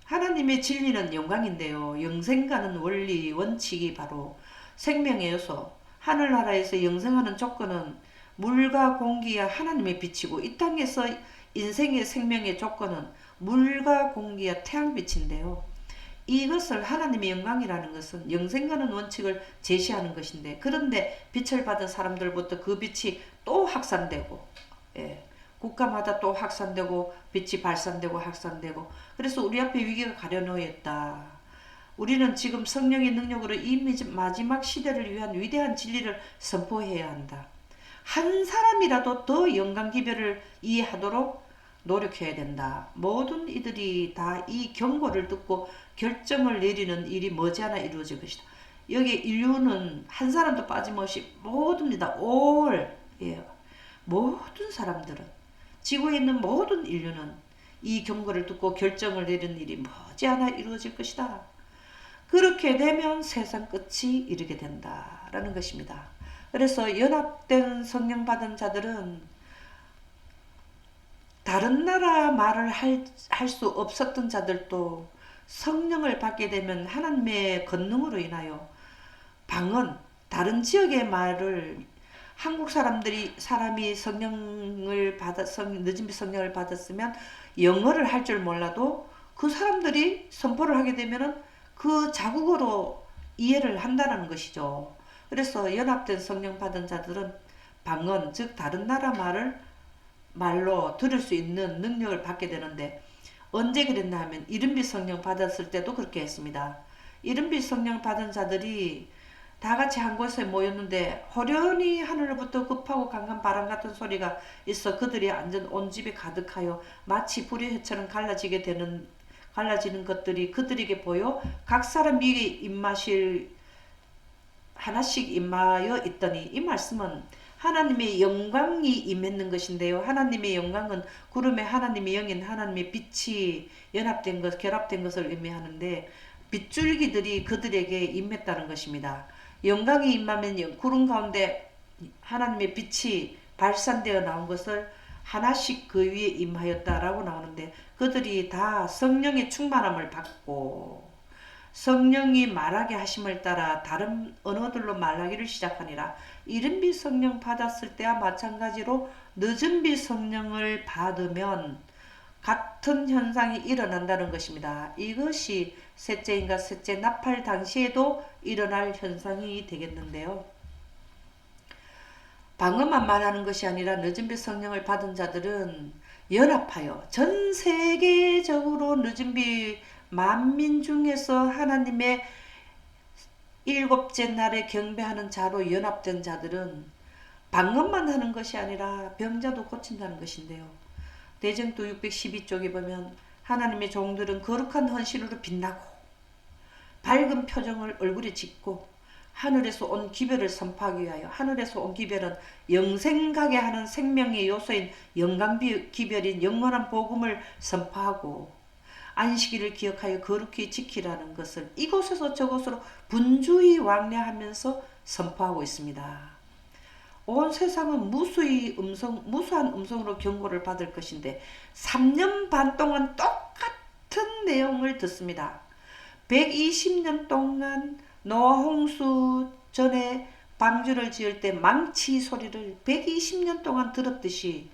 하나님의 진리는 영광인데요. 영생가는 원리, 원칙이 바로 생명의 요소, 하늘나라에서 영생하는 조건은 물과 공기와 하나님의 빛이고 이 땅에서 인생의 생명의 조건은 물과 공기와 태양빛인데요. 이것을 하나님의 영광이라는 것은 영생가는 원칙을 제시하는 것인데 그런데 빛을 받은 사람들부터 그 빛이 또 확산되고 국가마다 또 확산되고 빛이 발산되고 확산되고 그래서 우리 앞에 위기가 가려놓였다. 우리는 지금 성령의 능력으로 이 마지막 시대를 위한 위대한 진리를 선포해야 한다. 한 사람이라도 더 영광 기별을 이해하도록 노력해야 된다. 모든 이들이 다 이 경고를 듣고 결정을 내리는 일이 머지않아 이루어질 것이다. 여기 인류는 한 사람도 빠짐없이 모두입니다. all. 예. 모든 사람들은, 지구에 있는 모든 인류는 이 경고를 듣고 결정을 내린 일이 머지않아 이루어질 것이다. 그렇게 되면 세상 끝이 이르게 된다라는 것입니다. 그래서 연합된 성령 받은 자들은 다른 나라 말을 할 수 없었던 자들도 성령을 받게 되면 하나님의 권능으로 인하여 방언, 다른 지역의 말을 한국 사람이 성령을 늦은비 성령을 받았으면 영어를 할 줄 몰라도 그 사람들이 선포를 하게 되면은 그 자국어로 이해를 한다는 것이죠. 그래서 연합된 성령 받은 자들은 방언, 즉 다른 나라 말로 들을 수 있는 능력을 받게 되는데, 언제 그랬나 하면 이른비 성령 받았을 때도 그렇게 했습니다. 이른비 성령 받은 자들이 다 같이 한 곳에 모였는데 호련히 하늘로부터 급하고 강한 바람 같은 소리가 있어 그들이 앉은 온 집에 가득하여 마치 불의 혀처럼 갈라지는 것들이 그들에게 보여 각 사람 위에 입맛을 하나씩 임하여 있더니, 이 말씀은 하나님의 영광이 임했는 것인데요. 하나님의 영광은 구름에 하나님의 영인 하나님의 빛이 연합된 것, 결합된 것을 의미하는데, 빗줄기들이 그들에게 임했다는 것입니다. 영광이 임하면 구름 가운데 하나님의 빛이 발산되어 나온 것을 하나씩 그 위에 임하였다라고 나오는데, 그들이 다 성령의 충만함을 받고 성령이 말하게 하심을 따라 다른 언어들로 말하기를 시작하니라. 이른비 성령 받았을 때와 마찬가지로 늦은비 성령을 받으면 같은 현상이 일어난다는 것입니다. 이것이 셋째인가 셋째 나팔 당시에도 일어날 현상이 되겠는데요. 방언만 말하는 것이 아니라 늦은비 성령을 받은 자들은 연합하여 전 세계적으로 늦은비 만민 중에서 하나님의 일곱째 날에 경배하는 자로 연합된 자들은 방언만 하는 것이 아니라 병자도 고친다는 것인데요. 대정도 612쪽에 보면 하나님의 종들은 거룩한 헌신으로 빛나고 밝은 표정을 얼굴에 짓고 하늘에서 온 기별을 선포하기 위하여, 하늘에서 온 기별은 영생가게 하는 생명의 요소인 영광 기별인 영원한 복음을 선포하고 안식일을 기억하여 거룩히 지키라는 것을 이곳에서 저곳으로 분주히 왕래하면서 선포하고 있습니다. 온 세상은 무수한 음성으로 경고를 받을 것인데 3년 반 동안 똑같은 내용을 듣습니다. 120년 동안 노아 홍수 전에 방주를 지을 때 망치 소리를 120년 동안 들었듯이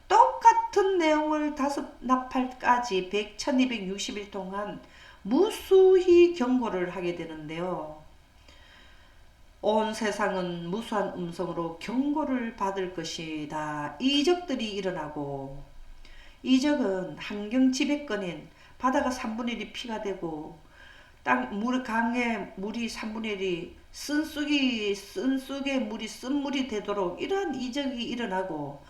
똑같은 내용을 5나팔까지 1260일 동안 무수히 경고를 하게 되는데요. 온 세상은 무수한 음성으로 경고를 받을 것이다. 이적들이 일어나고, 이적은 환경 지배권인 바다가 3분의 1이 피가 되고 강에 물이 3분의 1이 쓴쑥에 물이 쓴물이 되도록 이러한 이적이 일어나고,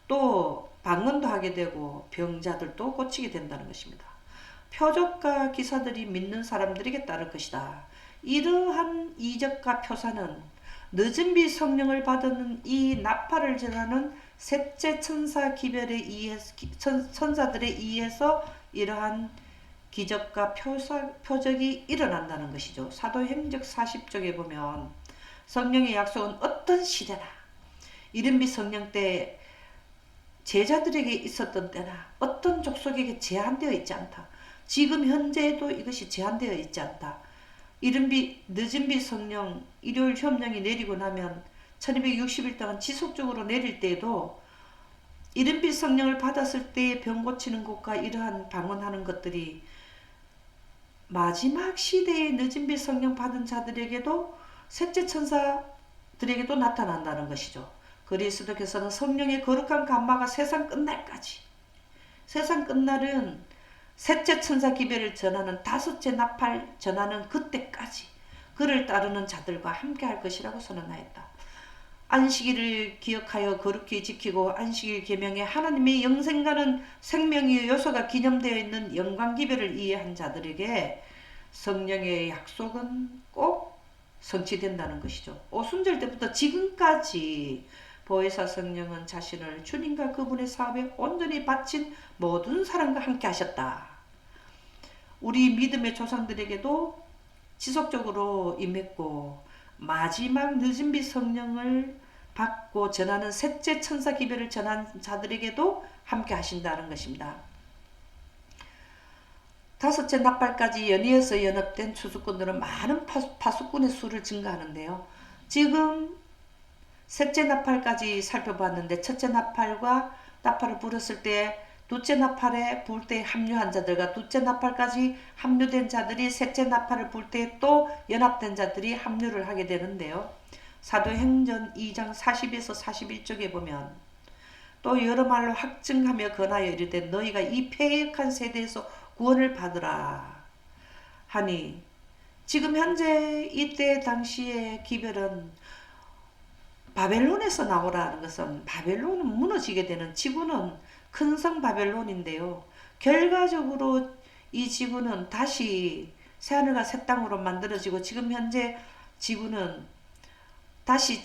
또 방언도 하게 되고 병자들도 고치게 된다는 것입니다. 표적과 기사들이 믿는 사람들에게 따를 것이다. 이러한 이적과 표사는 늦은비 성령을 받은 이 나팔을 전하는 셋째 천사들에 의해서 이러한 기적과 표적이 일어난다는 것이죠. 사도행적 40쪽에 보면 성령의 약속은 어떤 시대나 이른비 성령 때 제자들에게 있었던 때나 어떤 족속에게 제한되어 있지 않다. 지금 현재에도 이것이 제한되어 있지 않다. 늦은비 성령 일요일 협령이 내리고 나면 1260일 동안 지속적으로 내릴 때에도 이른비 성령을 받았을 때의 병 고치는 것과 이러한 방언하는 것들이 마지막 시대의 늦은비 성령 받은 자들에게도 셋째 천사들에게도 나타난다는 것이죠. 그리스도께서는 성령의 거룩한 감마가 세상 끝날까지, 세상 끝날은 셋째 천사 기별을 전하는 다섯째 나팔 전하는 그때까지 그를 따르는 자들과 함께 할 것이라고 선언하였다. 안식일을 기억하여 거룩히 지키고 안식일 계명에 하나님의 영생가는 생명의 요소가 기념되어 있는 영광 기별을 이해한 자들에게 성령의 약속은 꼭 성취된다는 것이죠. 오순절 때부터 지금까지 보혜사 성령은 자신을 주님과 그분의 사업에 온전히 바친 모든 사람과 함께 하셨다. 우리 믿음의 조상들에게도 지속적으로 임했고 마지막 늦은 빛 성령을 받고 전하는 셋째 천사 기별을 전한 자들에게도 함께 하신다는 것입니다. 다섯째 나팔까지 연이어서 연합된 추수꾼들은 많은 파수꾼의 수를 증가하는데요. 지금 셋째 나팔까지 살펴봤는데 첫째 나팔을 불었을 때 둘째 나팔에 불 때 합류한 자들과 둘째 나팔까지 합류된 자들이 셋째 나팔을 불 때 또 연합된 자들이 합류를 하게 되는데요. 사도행전 2장 40에서 41쪽에 보면 또 여러 말로 확증하며 권하여 이르되 너희가 이 패역한 세대에서 구원을 받으라 하니 지금 현재 이때 당시의 기별은 바벨론에서 나오라는 것은 바벨론은 무너지게 되는 지구는 큰 성 바벨론인데요. 결과적으로 이 지구는 다시 새하늘과 새 땅으로 만들어지고 지금 현재 지구는 다시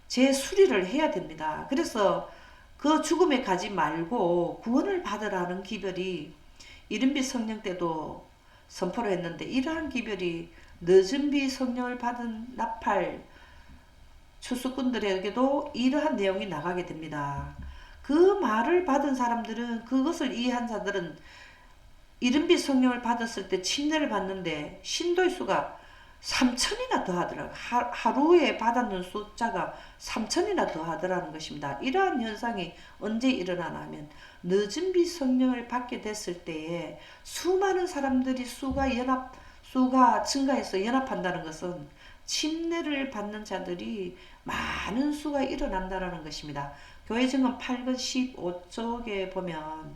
재수리를 해야 됩니다. 그래서 그 죽음에 가지 말고 구원을 받으라는 기별이 이른빛 성령 때도 선포를 했는데 이러한 기별이 늦은빛 성령을 받은 나팔 추수꾼들에게도 이러한 내용이 나가게 됩니다. 그 말을 받은 사람들은 그것을 이해한 자들은 이른빛 성령을 받았을 때 침례를 받는데 신도의 수가 3천이나 더하더라고요. 하루에 받았는 숫자가 3천이나 더하더라는 것입니다. 이러한 현상이 언제 일어나나 하면 늦은빛 성령을 받게 됐을 때에 수많은 사람들이 수가 증가해서 연합한다는 것은 침례를 받는 자들이 많은 수가 일어난다는 것입니다. 교회 증언 8권 15쪽에 보면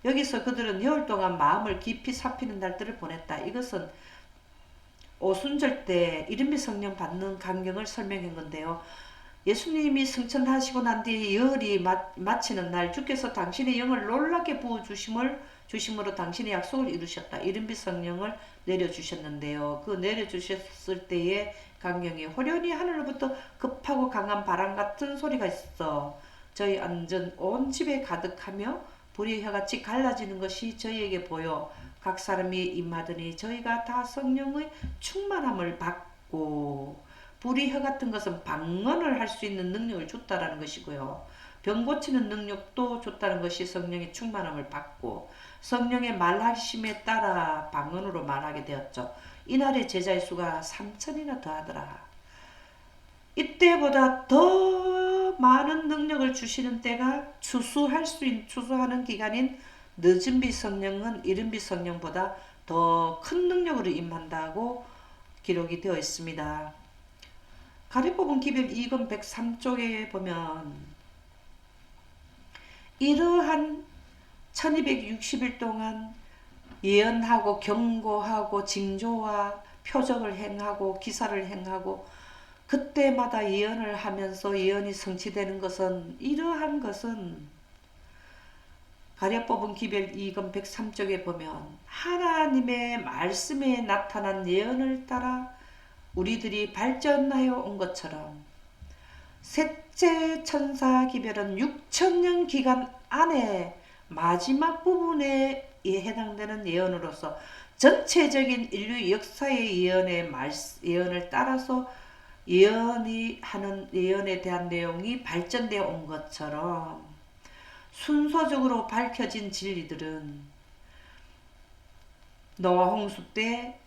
여기서 그들은 열흘 동안 마음을 깊이 살피는 날들을 보냈다. 이것은 오순절 때 이른빛 성령 받는 광경을 설명한 건데요. 예수님이 승천하시고 난 뒤에 열흘이 마치는 날 주께서 당신의 영을 놀랍게 부어주심으로 당신의 약속을 이루셨다. 이른빛 성령을 내려주셨는데요. 그 내려주셨을 때의 광경이 호련히 하늘로부터 급하고 강한 바람 같은 소리가 있어 저희 안전 온 집에 가득하며 불의 혀같이 갈라지는 것이 저희에게 보여 각 사람이 임하더니 저희가 다 성령의 충만함을 받고 불의 혀 같은 것은 방언을 할 수 있는 능력을 줬다라는 것이고요. 병 고치는 능력도 줬다는 것이 성령의 충만함을 받고 성령의 말하심에 따라 방언으로 말하게 되었죠. 이날의 제자의 수가 3천이나 더하더라. 이때보다 더 많은 능력을 주시는 때가 추수하는 기간인 늦은빛 성령은 이른빛 성령보다 더 큰 능력으로 임한다고 기록이 되어 있습니다. 가리 뽑은 기별 2권 103쪽에 보면 이러한 1260일 동안 예언하고 경고하고 징조와 표적을 행하고 기사를 행하고 그때마다 예언을 하면서 예언이 성취되는 것은 이러한 것은 가려 뽑은 기별 2권 103쪽에 보면 하나님의 말씀에 나타난 예언을 따라 우리들이 발전하여 온 것처럼 셋째 천사 기별은 6천년 기간 안에 마지막 부분에 해당되는 예언으로서 전체적인 인류 역사의 예언을 따라서 예언에 대한 내용이 발전되어 온 것처럼 순서적으로 밝혀진 진리들은 노아 홍수 때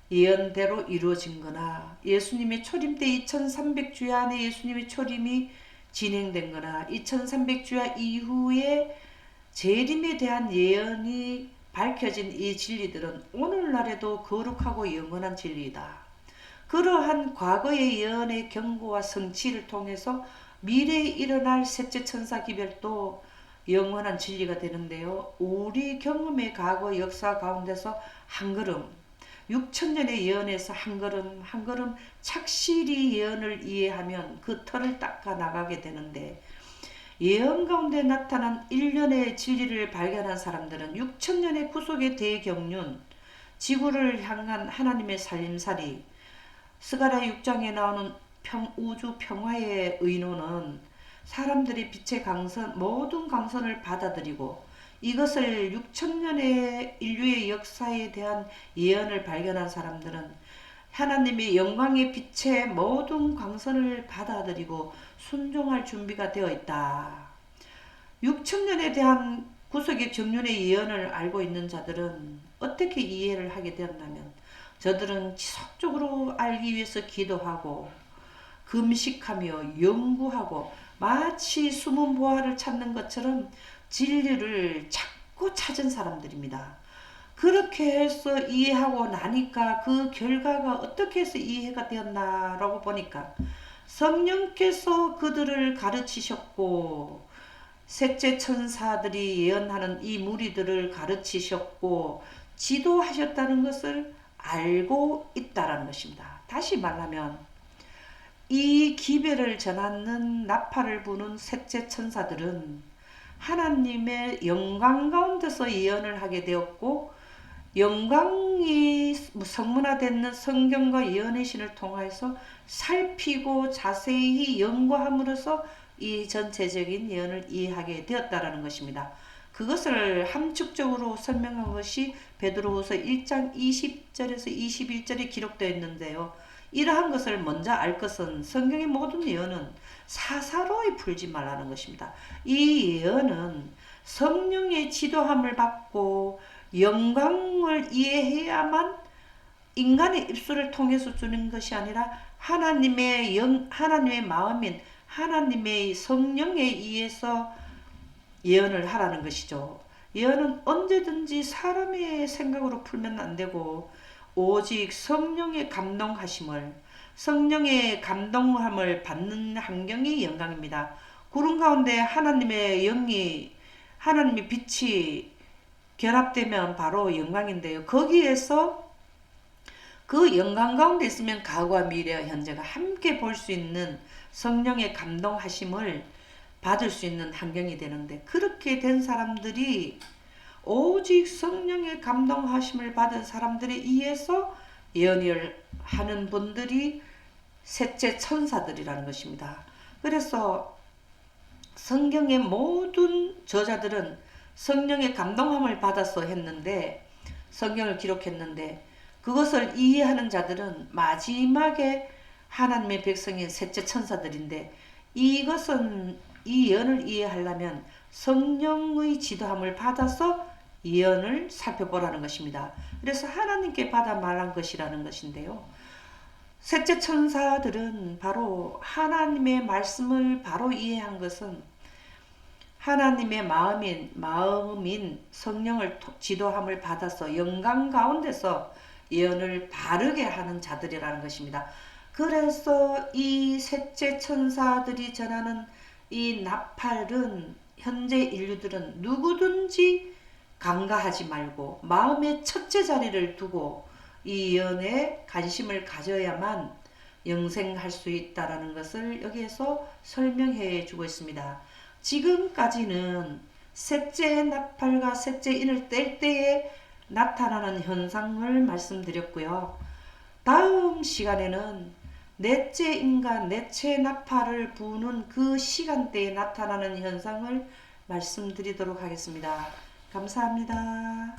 예언대로 이루어진 거나 예수님의 초림 때 2300주야 안에 예수님의 초림이 진행된 거나 2300주야 이후에 재림에 대한 예언이 밝혀진 이 진리들은 오늘날에도 거룩하고 영원한 진리이다. 그러한 과거의 예언의 경고와 성취를 통해서 미래에 일어날 셋째 천사 기별도 영원한 진리가 되는데요. 우리 경험의 과거 역사 가운데서 한 걸음 6천년의 예언에서 한 걸음 착실히 예언을 이해하면 그 틀을 닦아 나가게 되는데 예언 가운데 나타난 일련의 진리를 발견한 사람들은 6천년의 구속의 대경륜, 지구를 향한 하나님의 살림살이, 스가랴 6장에 나오는 우주 평화의 의논은 사람들이 빛의 강선, 모든 강선을 받아들이고 이것을 6천년의 인류의 역사에 대한 예언을 발견한 사람들은 하나님의 영광의 빛의 모든 강선을 받아들이고 순종할 준비가 되어 있다. 6천년에 대한 구속의 정륜의 예언을 알고 있는 자들은 어떻게 이해를 하게 되었냐면 저들은 지속적으로 알기 위해서 기도하고 금식하며 연구하고 마치 숨은 보화를 찾는 것처럼 진리를 자꾸 찾은 사람들입니다. 그렇게 해서 이해하고 나니까 그 결과가 어떻게 해서 이해가 되었나라고 보니까 성령께서 그들을 가르치셨고 셋째 천사들이 예언하는 이 무리들을 가르치셨고 지도하셨다는 것을 알고 있다라는 것입니다. 다시 말하면 이 기별을 전하는 나팔을 부는 셋째 천사들은 하나님의 영광 가운데서 예언을 하게 되었고 영광이 성문화되는 성경과 예언의 신을 통해서 살피고 자세히 연구함으로써 이 전체적인 예언을 이해하게 되었다라는 것입니다. 그것을 함축적으로 설명한 것이 베드로후서 1장 20절에서 21절에 기록되어 있는데요. 이러한 것을 먼저 알 것은 성경의 모든 예언은 사사로이 풀지 말라는 것입니다. 이 예언은 성령의 지도함을 받고 영광을 이해해야만 인간의 입술을 통해서 주는 것이 아니라 하나님의 마음인 하나님의 성령에 의해서 예언을 하라는 것이죠. 예언은 언제든지 사람의 생각으로 풀면 안 되고 오직 성령의 감동함을 받는 환경이 영광입니다. 구름 가운데 하나님의 빛이 결합되면 바로 영광인데요. 거기에서 그 영광 가운데 있으면 과거와 미래와 현재가 함께 볼 수 있는 성령의 감동하심을 받을 수 있는 환경이 되는데 그렇게 된 사람들이 오직 성령의 감동하심을 받은 사람들에 의해서 예언을 하는 분들이 셋째 천사들이라는 것입니다. 그래서 성경의 모든 저자들은 성령의 감동함을 받아서 했는데 성경을 기록했는데 그것을 이해하는 자들은 마지막에 하나님의 백성인 셋째 천사들인데 이것은 이 예언을 이해하려면 성령의 지도함을 받아서 예언을 살펴보라는 것입니다. 그래서 하나님께 받아 말한 것이라는 것인데요. 셋째 천사들은 바로 하나님의 말씀을 바로 이해한 것은 하나님의 마음인 성령을 지도함을 받아서 영광 가운데서 예언을 바르게 하는 자들이라는 것입니다. 그래서 이 셋째 천사들이 전하는 이 나팔은 현재 인류들은 누구든지 간과하지 말고 마음의 첫째 자리를 두고 이 예언에 관심을 가져야만 영생할 수 있다라는 것을 여기에서 설명해 주고 있습니다. 지금까지는 셋째 나팔과 셋째 인을 뗄 때에 나타나는 현상을 말씀드렸고요. 다음 시간에는 넷째 인과 넷째 나팔을 부는 그 시간대에 나타나는 현상을 말씀드리도록 하겠습니다. 감사합니다.